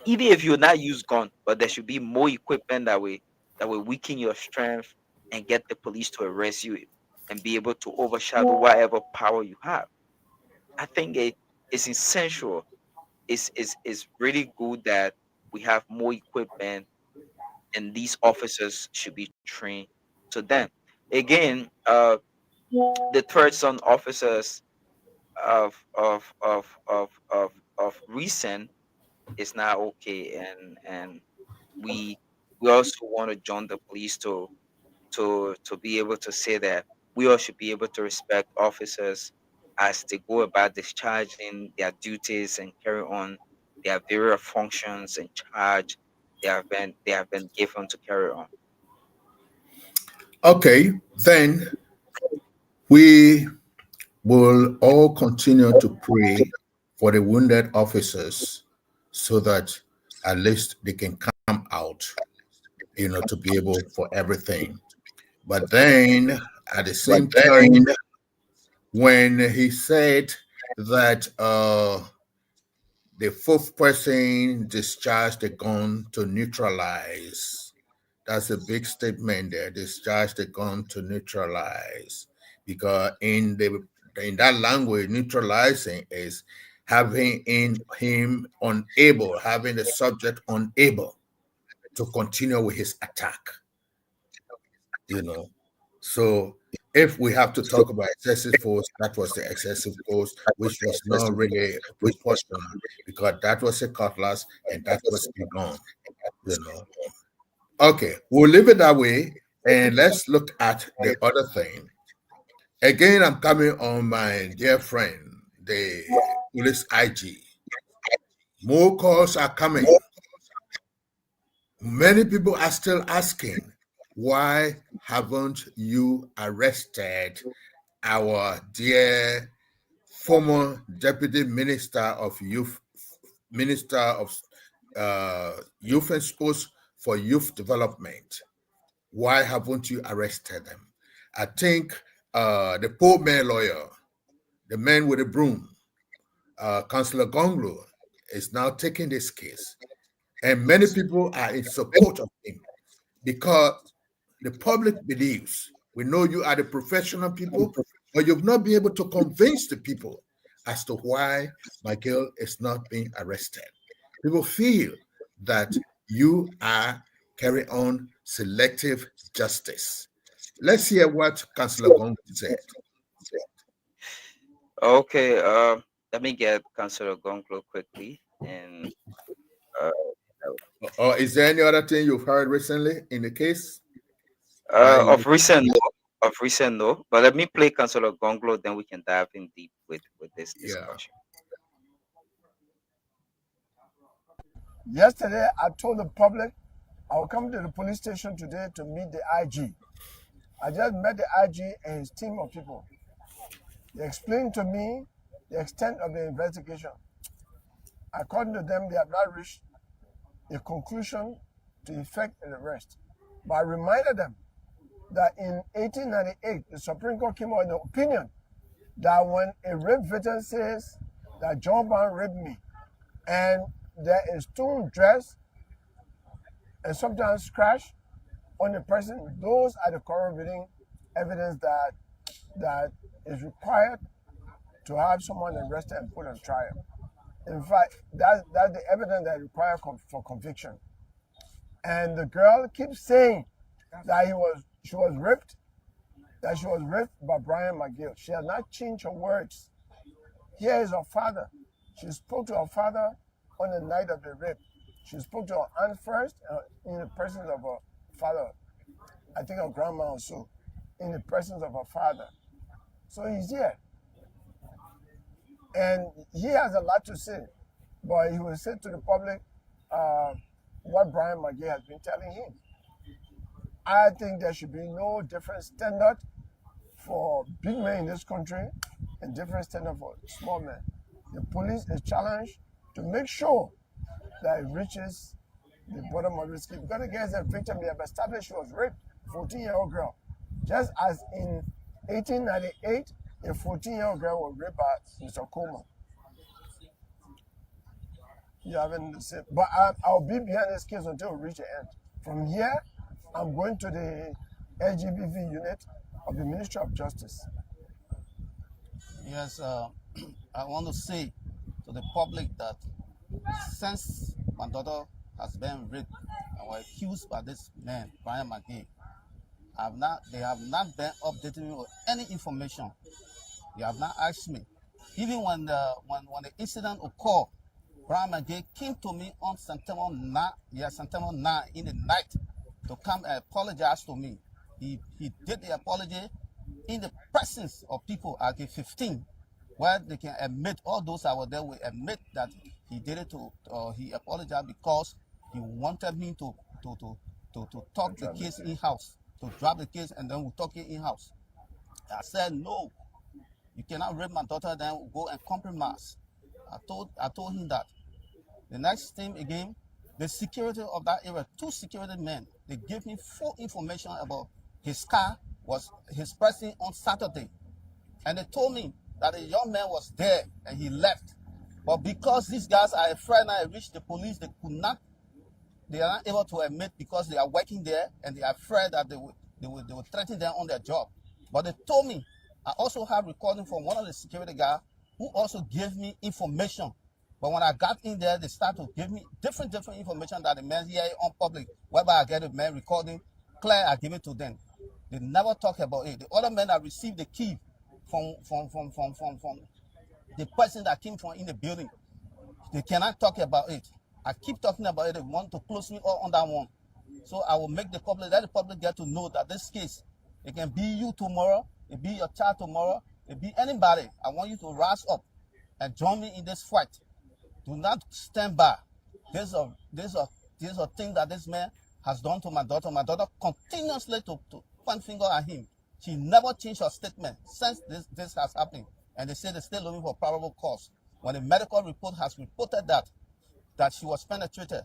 even if you're not use gun, but there should be more equipment that will weaken your strength and get the police to arrest you and be able to overshadow whatever power you have. I think it's essential. It's really good that we have more equipment, and these officers should be trained to them. Again, the threats on officers of recent is not okay, and we we also want to join the police to be able to say that we all should be able to respect officers as they go about discharging their duties and carry on their various functions and charge they have been given to carry on. Okay, then we will all continue to pray for the wounded officers so that at least they can come out, to be able for everything. But then at the same time, when he said that the fourth person discharged the gun to neutralize, that's a big statement there. Discharge the gun to neutralize, because in that language, neutralizing is having him unable, having the subject unable to continue with his attack. So if we have to talk about excessive force, that was the excessive force, which was not really proportional, because that was a cutlass and that was a gun. Okay, we'll leave it that way, and let's look at the other thing. Again, I'm coming on my dear friend, the police IG. More calls are coming. Many people are still asking, why haven't you arrested our dear former Deputy Minister of Youth, Minister of Youth and Sports for Youth Development? Why haven't you arrested them? I think the poor man lawyer, the man with the broom, Councillor Gonglo, is now taking this case. And many people are in support of him because the public believes, we know you are the professional people, but you've not been able to convince the people as to why Michael is not being arrested. People feel that you are carrying on selective justice. Let's hear what Councillor Gong said. Okay, let me get Councillor Gonglo quickly. And or is there any other thing you've heard recently in the case? Of recent, no. But let me play Councillor Gonglo, then we can dive in deep with this discussion. Yesterday, I told the public I will come to the police station today to meet the IG. I just met the IG and his team of people. They explained to me the extent of the investigation. According to them, they have not reached a conclusion to effect an arrest. But I reminded them that in 1898, the Supreme Court came out with an opinion that when a rape victim says that John Brown raped me, and there is stool dress and sometimes scratch on the person, those are the corroborating evidence that is required to have someone arrested and put on trial. In fact, that's the evidence that is required for conviction. And the girl keeps saying that she was raped by Brian McGill. She has not changed her words. Here is her father. She spoke to her father on the night of the rape. She spoke to her aunt first in the presence of her father. I think her grandma also, in the presence of her father. So he's here. And he has a lot to say, but he will say to the public what Brian McGill has been telling him. I think there should be no different standard for big men in this country and different standard for small men. The police is challenged to make sure that it reaches the bottom of the scheme. Because against the victim, they have established she was raped, 14-year-old girl. Just as in 1898, a 14-year-old girl was raped by Mr. Coleman. You haven't said, but I'll be behind this case until we reach the end. From here, I'm going to the LGBV unit of the Ministry of Justice. Yes, I want to say to the public that since my daughter has been raped and was accused by this man, Brian McGill, they have not been updating me with any information. They have not asked me. Even when the incident occurred, Brian McGill came to me on September 9 in the night to come and apologize to me. He did the apology in the presence of people at the 15, where they can admit, all those that were there will admit that he did it he apologized because he wanted me to talk the case in-house, to drop the case and then we'll talk it in-house. I said, no, you cannot rape my daughter, then we'll go and compromise. I told him that. The next thing again, the security of that area, 2 security men, they gave me full information about his car was his person on Saturday. And they told me that a young man was there and he left. But because these guys are afraid now, I reached the police, they are not able to admit because they are working there and they are afraid that they will threaten them on their job. But they told me, I also have recording from one of the security guys who also gave me information. But when I got in there, they started to give me different information that the man here on public. Whether I get a man recording, clear, I give it to them. They never talk about it. The other men that received the key from the person that came from in the building, they cannot talk about it. I keep talking about it. They want to close me all on that one. So I will make the public, let the public get to know that this case, it can be you tomorrow, it be your child tomorrow, it be anybody. I want you to rise up and join me in this fight. Do not stand by. There's a these are things that this man has done to my daughter. My daughter continuously to point finger at him. She never changed her statement since this has happened. And they say they're still looking for probable cause. When the medical report has reported that she was penetrated.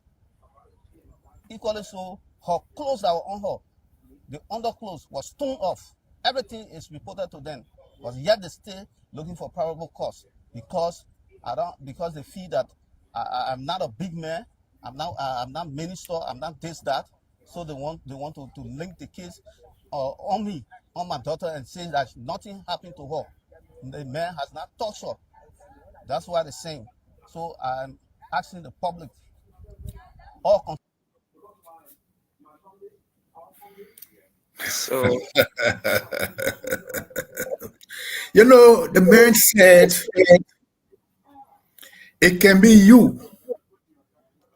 Equally so, her clothes that were on her, the underclothes was torn off. Everything is reported to them. But yet they still looking for probable cause because they feel that I'm not a big man. I'm not minister. I'm not this, that. So they want to link the case on me, on my daughter, and say that nothing happened to her. The man has not touched her. That's what they're saying. So I'm asking the public, all So You know, the man said, it can be you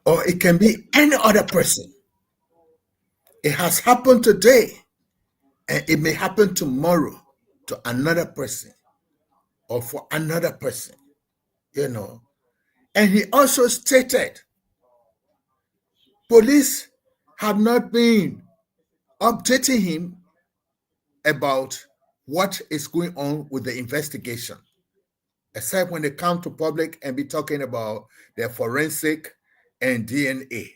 or it can be any other person. It has happened today and it may happen tomorrow to another person or for another person, you know. And he also stated, police have not been updating him about what is going on with the investigation, except when they come to public and be talking about their forensic and DNA.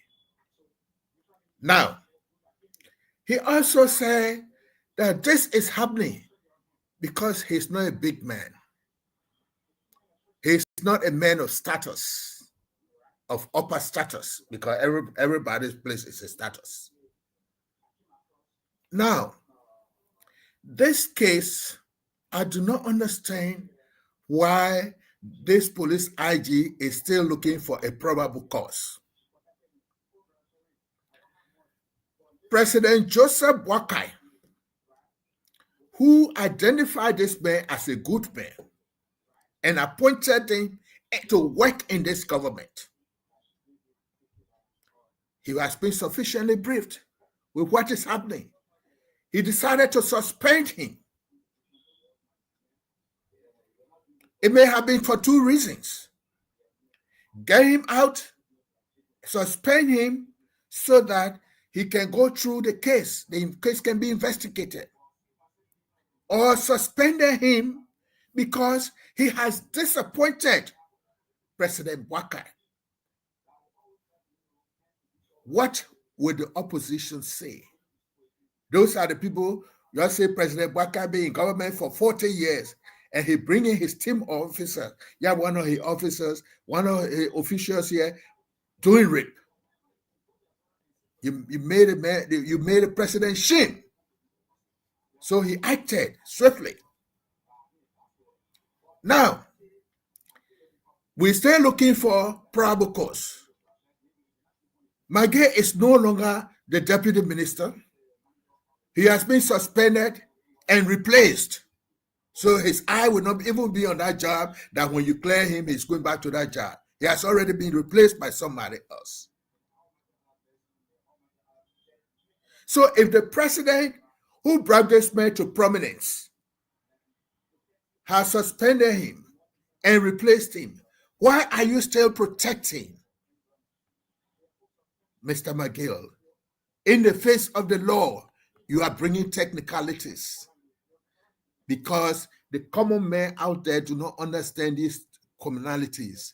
Now, he also said that this is happening because he's not a big man. He's not a man of status, of upper status, because everybody's place is a status. Now, this case, I do not understand why this police IG is still looking for a probable cause. President Joseph Boakai, who identified this man as a good man and appointed him to work in this government, he has been sufficiently briefed with what is happening. He decided to suspend him. It may have been for two reasons. Get him out, suspend him so that he can go through the case. The case can be investigated. Or suspended him because he has disappointed President Boakai. What would the opposition say? Those are the people, you say President Boakai be in government for 40 years and he bringing his team of officers. Yeah, one of his officers, one of his officials here doing rape. You made a president shame. So he acted swiftly. Now, we're still looking for probable cause. Maggie is no longer the deputy minister. He has been suspended and replaced. So his eye will not even be on that job, that when you clear him, he's going back to that job. He has already been replaced by somebody else. So if the president who brought this man to prominence has suspended him and replaced him, why are you still protecting Mr. McGill? In the face of the law, you are bringing technicalities because the common man out there do not understand these commonalities.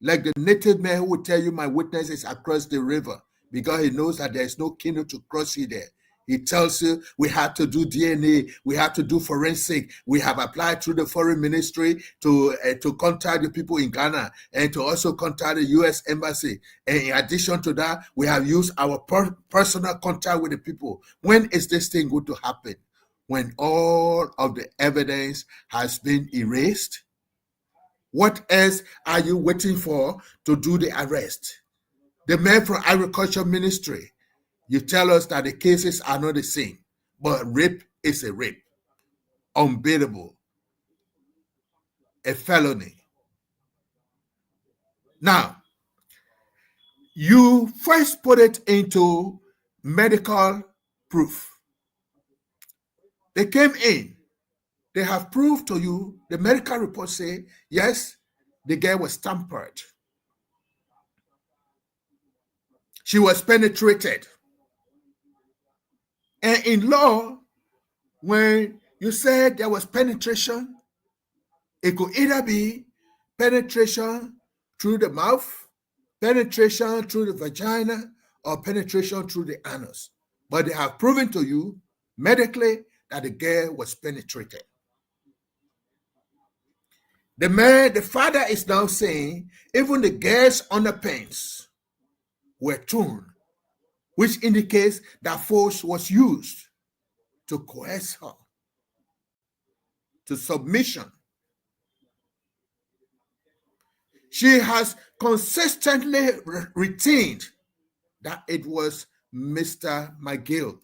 Like the native man who will tell you my witness is across the river because he knows that there is no canoe to cross you there. He tells you we have to do DNA, we have to do forensic. We have applied through the foreign ministry to contact the people in Ghana and to also contact the U.S. Embassy. And in addition to that, we have used our personal contact with the people. When is this thing going to happen? When all of the evidence has been erased? What else are you waiting for to do the arrest? The man from Agriculture Ministry, you tell us that the cases are not the same, but rape is a rape, unbeatable, a felony. Now, you first put it into medical proof. They came in, they have proved to you, the medical report say, yes, the girl was tampered. She was penetrated. And in law, when you said there was penetration, it could either be penetration through the mouth, penetration through the vagina, or penetration through the anus. But they have proven to you medically that the girl was penetrated. The father is now saying even the girl's underpants were torn, which indicates that force was used to coerce her to submission. She has consistently retained that it was Mr. McGill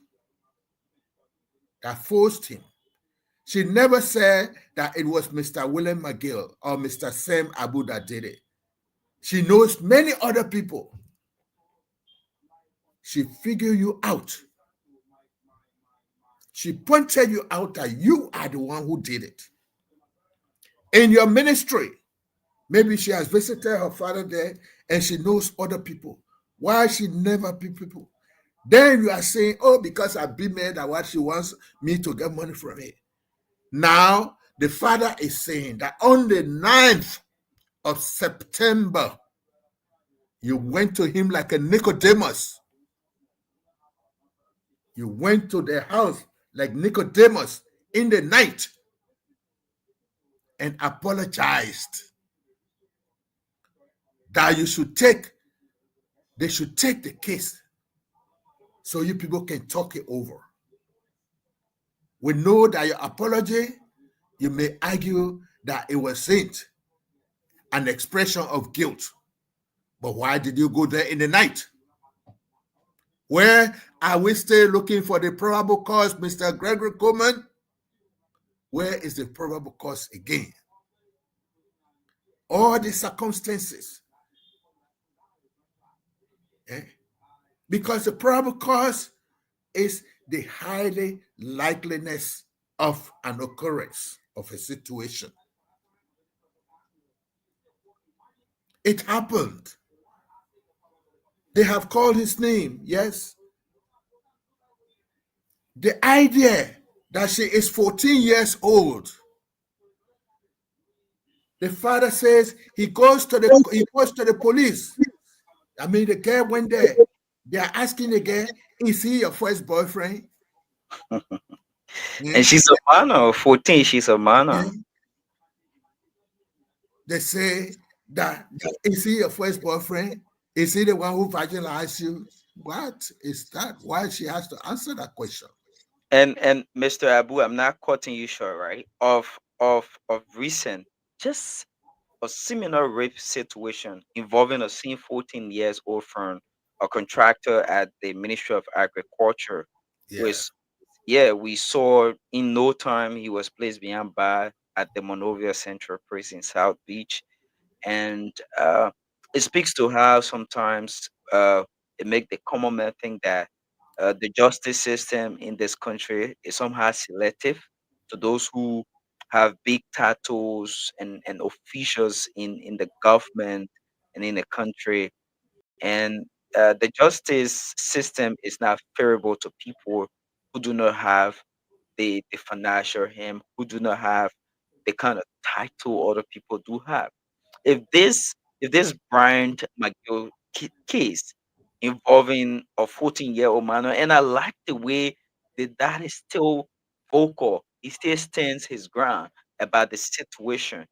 that forced him. She never said that it was Mr. William McGill or Mr. Sam Abu that did it. She knows many other people. She figured you out. She pointed you out that you are the one who did it. In your ministry, maybe she has visited her father there and she knows other people. Why she never pick people? Then you are saying, oh, because I be mad at what she wants me to get money from it. Now, the father is saying that on the 9th of September, you went to him like a Nicodemus. You went to their house like Nicodemus in the night and apologized that they should take the case so you people can talk it over. We know that your apology, you may argue that it wasn't an expression of guilt. But why did you go there in the night? Where are we still looking for the probable cause, Mr. Gregory Coleman? Where is the probable cause again? All the circumstances. Because the probable cause is the highly likeliness of an occurrence of a situation. It happened. They have called his name, yes. The idea that she is 14 years old. The father says he goes to the police. I mean, the girl went there. They are asking the girl, is he your first boyfriend? And she's a minor, 14, she's a minor. They say that, is he your first boyfriend? Is he the one who vaginalized you? What is that? Why she has to answer that question? And Mr. Abu, I'm not cutting you short, right? Of recent, just a similar rape situation involving a same 14 years old firm, a contractor at the Ministry of Agriculture. We saw in no time he was placed behind bars at the Monrovia Central Prison, South Beach. And it speaks to how sometimes it makes the common man think that the justice system in this country is somehow selective to those who have big titles and officials in the government and in the country. And the justice system is not favorable to people who do not have the financial him, who do not have the kind of title other people do have. If this Brian McGill case involving a 14-year-old minor, and I like the way the dad is still vocal, he still stands his ground about the situation.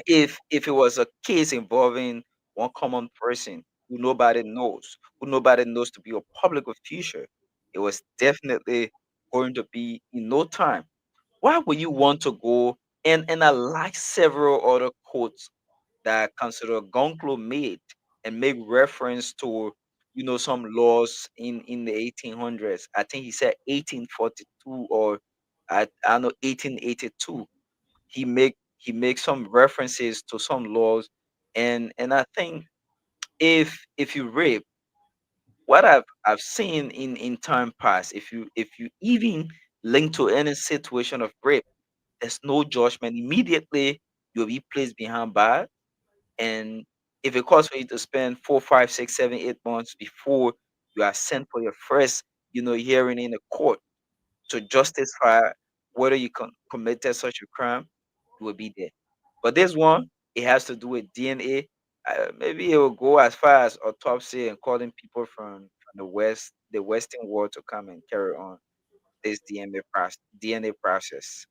If it was a case involving one common person who nobody knows to be a public official, it was definitely going to be in no time. Why would you want to go? And I like several other quotes that Councillor Gonklo made and make reference to, some laws in the 1800s. I think he said 1842 or I know 1882. He makes some references to some laws, and I think if you rape, what I've seen in time past, if you even link to any situation of rape, there's no judgment. Immediately you'll be placed behind bars, and if it costs for you to spend 4, 5, 6, 7, 8 months before you are sent for your first, hearing in the court to justify whether you committed such a crime, you will be there. But this one, it has to do with DNA. Maybe it will go as far as autopsy and calling people from the Western world to come and carry on this DNA process.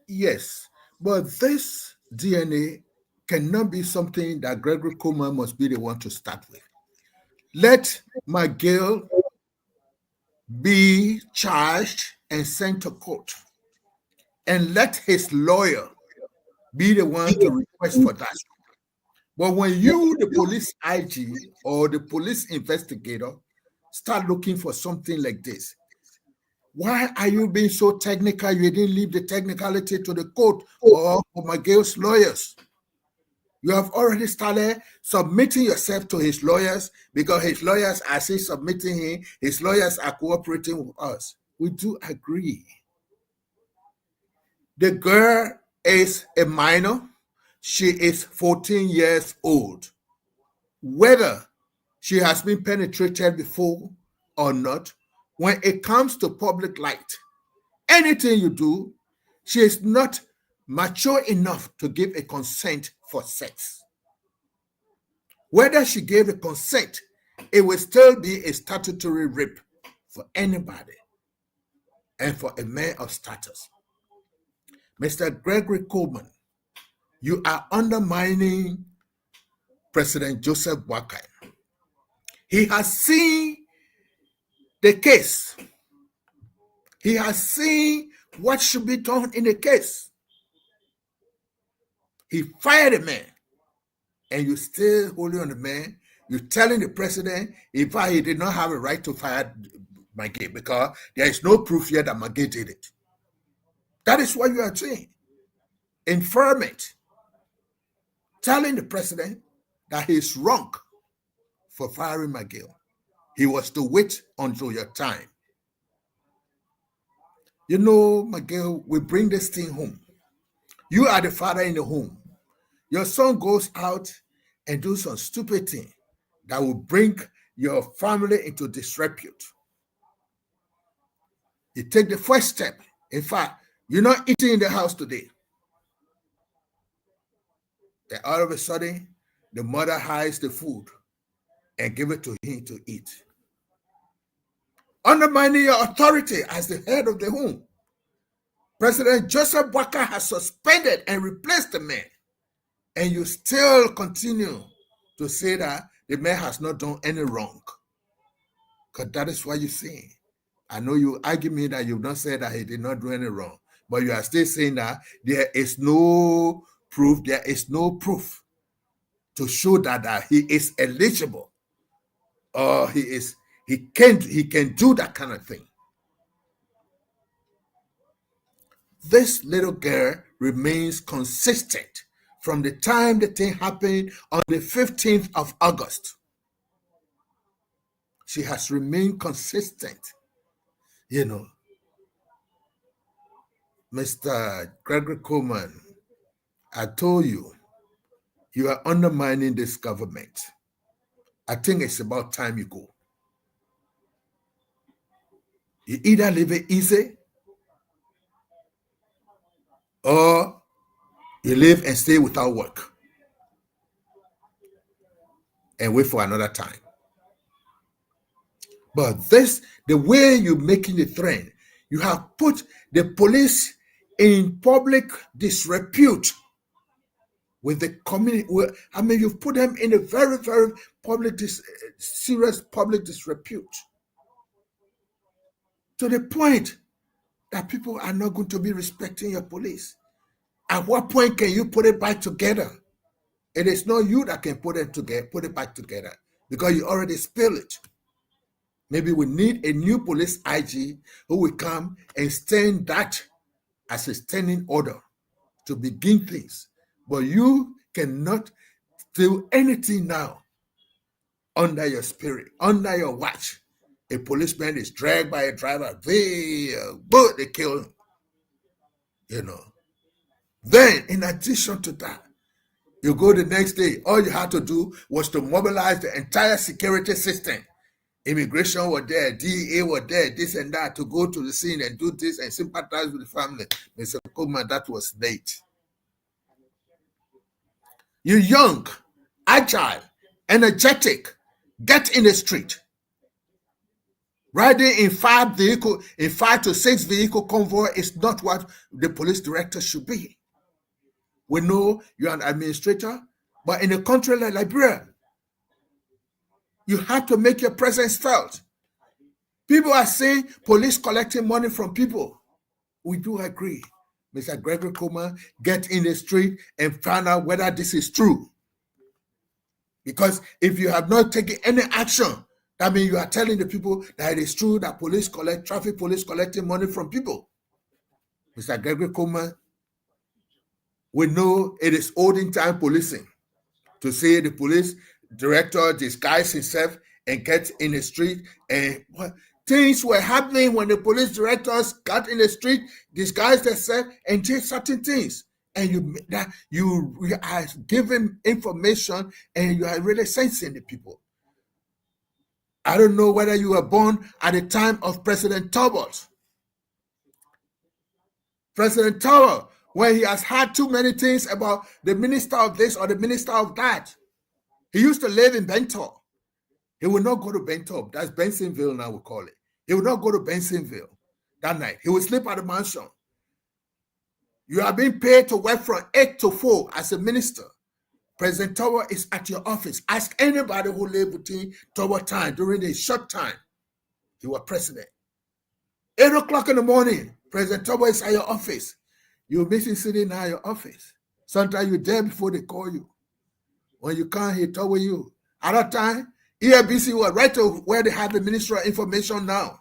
Yes, but this DNA cannot be something that Gregory Coleman must be the one to start with. Let McGill be charged and sent to court, and let his lawyer be the one to request for that. But when you, the police IG or the police investigator, start looking for something like this, why are you being so technical? You didn't leave the technicality to the court or for McGill's lawyers. You have already started submitting yourself to his lawyers because his lawyers are still submitting him. His lawyers are cooperating with us. We do agree. The girl is a minor. She is 14 years old. Whether she has been penetrated before or not, when it comes to public light, anything you do, she is not mature enough to give a consent for sex. Whether she gave a consent, it will still be a statutory rape for anybody and for a man of status. Mr. Gregory Coleman, you are undermining President Joseph Boakai. He has seen the case. He has seen what should be done in the case. He fired a man, and you still holding on the man. You're telling the president, in fact, he did not have a right to fire McGill because there is no proof yet that McGill did it. That is what you are saying. Infirmate. Telling the president that he is wrong for firing McGill. He was to wait until your time. You know, McGill, we bring this thing home. You are the father in the home. Your son goes out and do some stupid thing that will bring your family into disrepute. You take the first step. In fact, you're not eating in the house today. Then all of a sudden, the mother hides the food and give it to him to eat. Undermining your authority as the head of the home. President Joseph Boakai has suspended and replaced the man. And you still continue to say that the man has not done any wrong. Because that is what you're saying. I know you argue me that you've not said that he did not do any wrong. But you are still saying that there is no proof. There is no proof to show that he is eligible. Or he can do that kind of thing. This little girl remains consistent from the time the thing happened on the 15th of August. She has remained consistent. You know, Mr. Gregory Coleman, I told you, you are undermining this government. I think it's about time you go. You either live it easy or you live and stay without work and wait for another time. But the way you're making the trend, you have put the police in public disrepute with the community. I mean, you've put them in a very, very serious public disrepute to the point that people are not going to be respecting your police. At what point can you put it back together? It is not you that can put it back together because you already spilled it. Maybe we need a new police IG who will come and stand that as a standing order to begin things. But you cannot do anything now under your spirit, under your watch. A policeman is dragged by a driver. They kill him. You know. Then, in addition to that, You go the next day, all you had to do was to mobilize the entire security system. Immigration were there, DEA were there, this and that, to go to the scene and do this and sympathize with the family. Mr. Coleman, that was late. You're young, agile, energetic. Get in the street. Riding in 5 to 6 vehicle convoy is not what the police director should be. We know you're an administrator, but in a country like Liberia, you have to make your presence felt. People are saying police collecting money from people. We do agree. Mr. Gregory Coleman, get in the street and find out whether this is true. Because if you have not taken any action, that means you are telling the people that it is true that traffic police collecting money from people. Mr. Gregory Coleman, we know it is olden time policing to say the police director disguised himself and get in the street, and things were happening when the police directors got in the street, disguised themselves, and did certain things. And you are giving information, and you are really sensing the people. I don't know whether you were born at the time of President Talbot. President Talbot, when he has had too many things about the minister of this or the minister of that. He used to live in Bentor. He would not go to Bentor. That's Bensonville now, we call it. He would not go to Bensonville that night. He would sleep at the mansion. You are being paid to work from 8 to 4 as a minister. President Talbot is at your office. Ask anybody who lived within Talbot time during a short time. He was president. 8 o'clock in the morning, President Talbot is at your office. You're missing sitting at your office. Sometimes you're there before they call you. When you can't, he talk with you. At that time, EFBC was right to where they have the Ministry of Information now.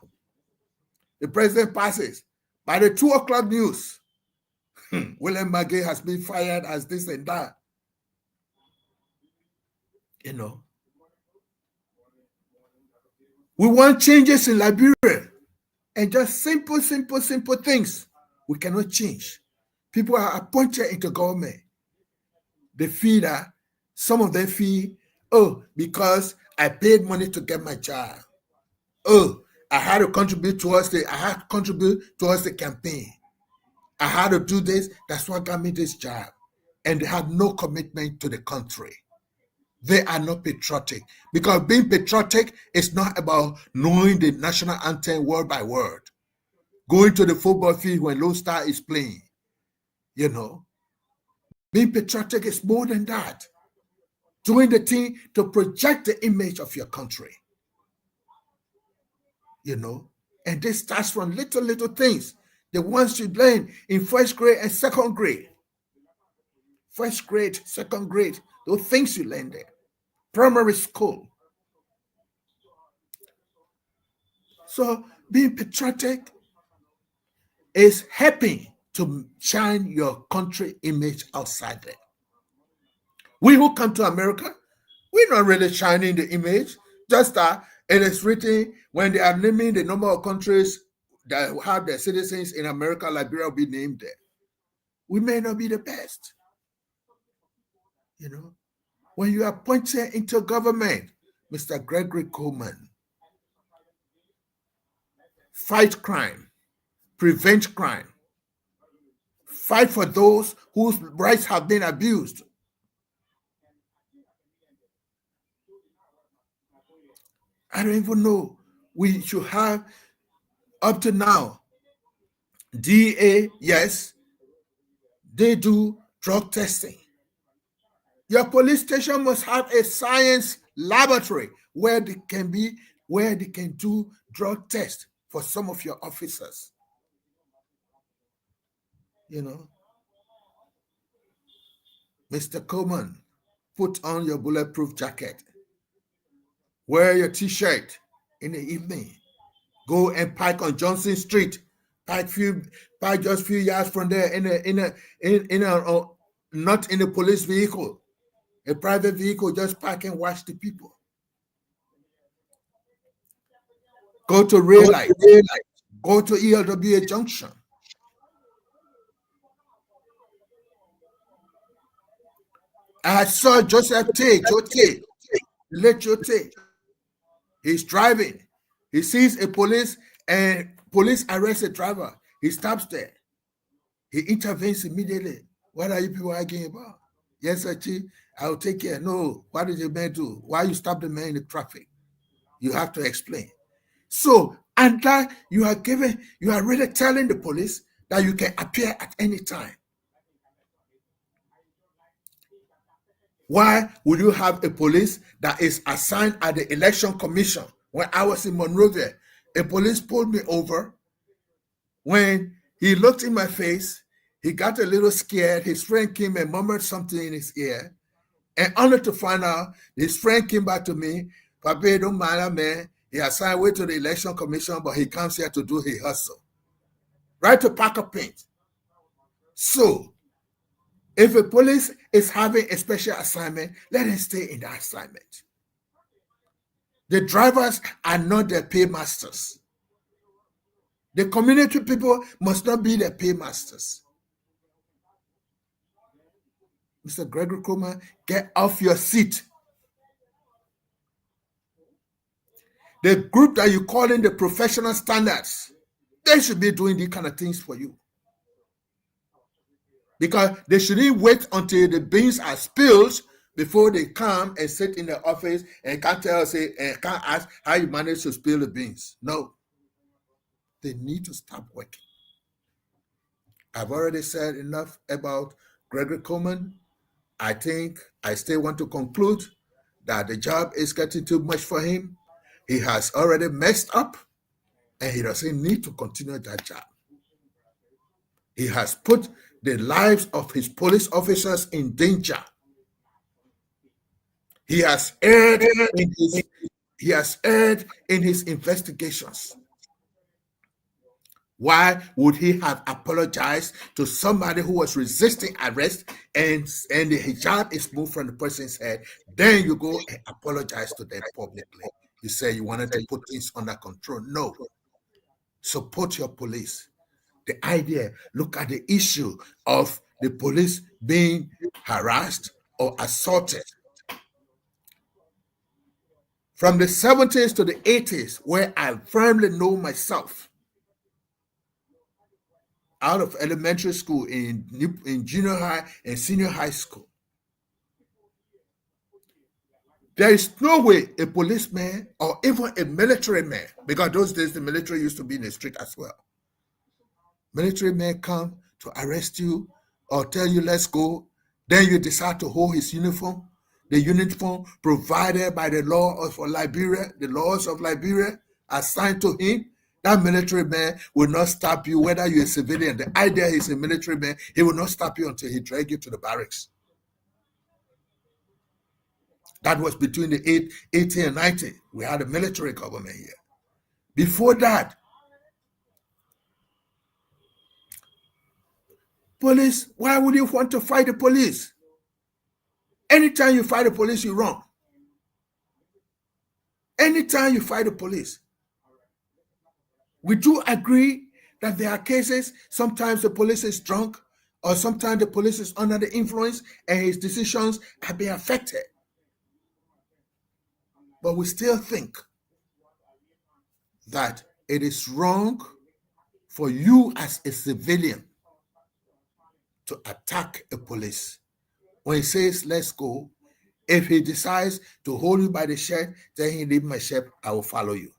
The president passes. By the 2 o'clock news, William Magee has been fired as this and that. You know. We want changes in Liberia. And just simple things we cannot change. People are appointed into government. They feel that some of them feel, oh, because I paid money to get my job. Oh, I had to contribute towards the campaign. I had to do this. That's what got me this job. And they have no commitment to the country. They are not patriotic. Because being patriotic is not about knowing the national anthem word by word. Going to the football field when Lone Star is playing. You know. Being patriotic is more than that. Doing the thing to project the image of your country. You know. And this starts from little things. The ones you learn in first grade and second grade. First grade, second grade. Those things you learn there. Primary school. So being patriotic is helping to shine your country image outside there. We who come to America, we're not really shining the image. Just that it is written when they are naming the number of countries that have their citizens in America, Liberia will be named there. We may not be the best. You know, when you are appointed into government, Mr. Gregory Coleman, fight crime, prevent crime, fight for those whose rights have been abused. I don't even know. We should have, up to now, DEA, yes, they do drug testing. Your police station must have a science laboratory where they can do drug tests for some of your officers. You know, Mr. Coleman, put on your bulletproof jacket. Wear your t-shirt in the evening. Go and park on Johnson Street. Park just few yards from there not in a police vehicle. A private vehicle, just park and watch the people. Go to Rail Light. Go to ELWA Junction. I saw Joseph Tate, late Tate. He's driving. He sees a police and police arrest a driver. He stops there. He intervenes immediately. What are you people arguing about? Yes, sir, Chief, I'll take care. No, what did the man do? Why you stop the man in the traffic? You have to explain. So, and that you are really telling the police that you can appear at any time. Why would you have a police that is assigned at the election commission? When I was in Monrovia, a police pulled me over. When he looked in my face, he got a little scared. His friend came and murmured something in his ear. And only to find out, his friend came back to me, Papa, don't matter, man. He assigned way to the election commission, but he comes here to do his hustle. Right to pack a paint. So, if a police is having a special assignment, let him stay in that assignment. The drivers are not their paymasters. The community people must not be their paymasters. Mr. Gregory Coleman, get off your seat. The group that you call in the professional standards, they should be doing these kind of things for you. Because they shouldn't wait until the beans are spilled before they come and sit in the office and can't ask how you manage to spill the beans. No. They need to stop working. I've already said enough about Gregory Coleman. I think I still want to conclude that the job is getting too much for him. He has already messed up and he doesn't need to continue that job. He has put the lives of his police officers in danger. He has erred in his investigations. Why would he have apologized to somebody who was resisting arrest and the hijab is moved from the person's head? Then you go and apologize to them publicly. You say you wanted to put things under control. No. Support your police. The idea, look at the issue of the police being harassed or assaulted. From the 70s to the 80s, where I firmly know myself, out of elementary school, in junior high and senior high school, there is no way a policeman or even a military man, because those days the military used to be in the street as well. Military men come to arrest you or tell you let's go, then you decide to hold his uniform, the uniform provided by the law of Liberia, the laws of Liberia assigned to him. That military man will not stop you, whether you're a civilian. The idea he's a military man, he will not stop you until he drag you to the barracks. That was between the 80 and 90. We had a military government here. Before that, police, why would you want to fight the police? Anytime you fight the police, you're wrong. Anytime you fight the police. We do agree that there are cases, sometimes the police is drunk, or sometimes the police is under the influence and his decisions have been affected. But we still think that it is wrong for you as a civilian to attack a police. When he says, let's go, if he decides to hold you by the shirt, then he leave my shirt, I will follow you.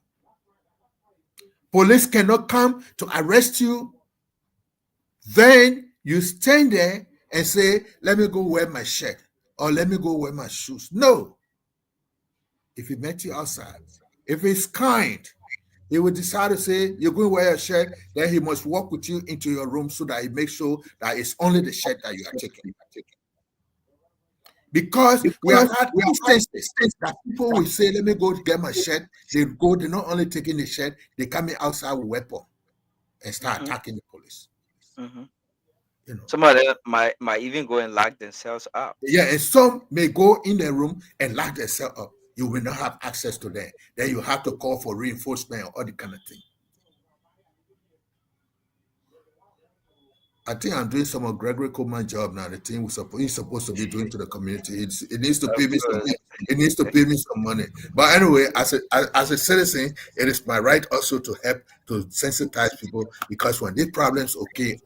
Police cannot come to arrest you. Then you stand there and say, let me go wear my shirt or let me go wear my shoes. No. If he met you outside, if he's kind, he will decide to say, you're going to wear a shirt, then he must walk with you into your room so that he makes sure that it's only the shirt that you are taking. Because we have had instances that people will say, let me go to get my shirt. They go, they're not only taking the shirt, they come in outside with a weapon and start attacking the police. You know. Some of them might even go and lock themselves up. Yeah, and some may go in their room and lock themselves up. You will not have access to them. Then you have to call for reinforcement or all the kind of thing. I think I'm doing some of Gregory Coleman's job now. The thing he's supposed to be doing to the community. It needs to pay me some. It needs to pay me some money. But anyway, as a citizen, it is my right also to help to sensitize people, because when these problems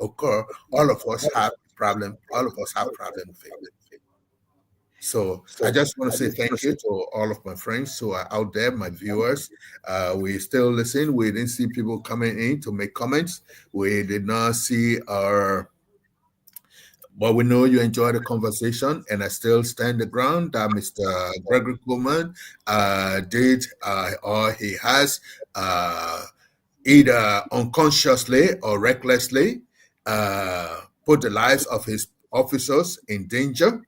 occur, all of us have problem. All of us have problem with it. So I just want to say thank you to all of my friends who are out there, my viewers. We still listen. We didn't see people coming in to make comments. We did not see but we know you enjoy the conversation, and I still stand the ground that Mr. Gregory Coleman did or he has either unconsciously or recklessly put the lives of his officers in danger.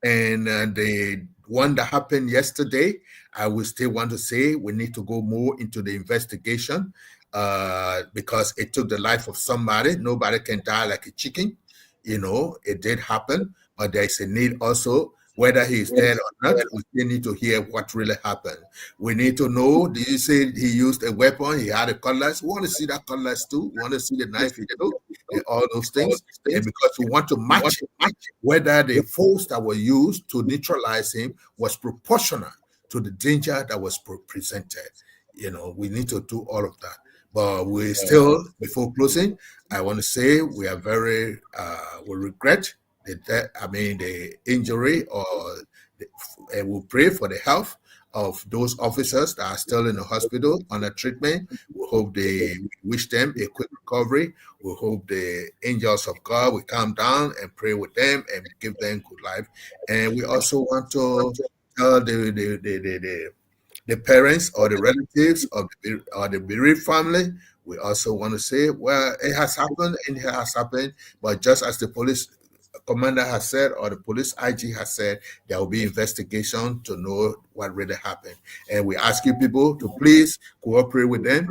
And the one that happened yesterday, I will still want to say we need to go more into the investigation because it took the life of somebody. Nobody can die like a chicken. It did happen, but there is a need also, whether he's dead or not, we still need to hear what really happened. We need to know, did you say he used a weapon, he had a cutlass? We want to see that cutlass too. We want to see the knife he took, and all those things. And because we want to match whether the force that was used to neutralize him was proportional to the danger that was presented. We need to do all of that. But we still, before closing, I want to say we are we regret the injury, or we pray for the health of those officers that are still in the hospital under treatment. We wish them a quick recovery. We hope the angels of God will come down and pray with them and give them good life. And we also want to tell the parents or the relatives or the bereaved family, we also want to say, well, it has happened and it has happened, but just as the police commander has said, or the police IG has said, there will be investigation to know what really happened. And we ask you people to please cooperate with them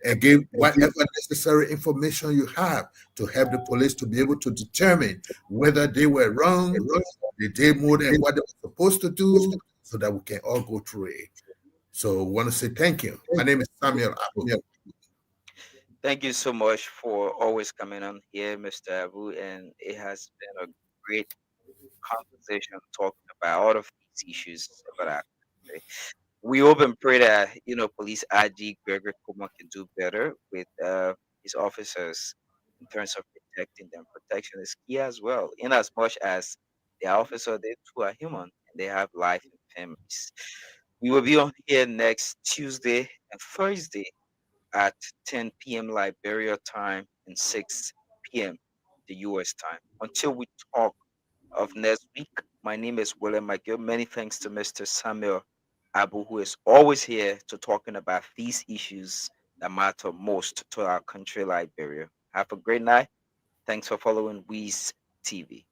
and give whatever necessary information you have to help the police to be able to determine whether they were wrong, they did more than what they were supposed to do, so that we can all go through it. So I want to say thank you. My name is Samuel Abu. Thank you so much for always coming on here, Mr. Abu, and it has been a great conversation talking about all of these issues about our country. We hope and pray that Police IG Gregory Kuma can do better with his officers in terms of protecting them. Protection is key as well, in as much as the officer, they too are human and they have life and families. We will be on here next Tuesday and Thursday at 10 p.m. Liberia time and 6 p.m. the U.S. time. Until we talk of next week, my name is William McGill. Many thanks to Mr. Samuel Abu, who is always here to talking about these issues that matter most to our country, Liberia. Have a great night. Thanks for following Weez TV.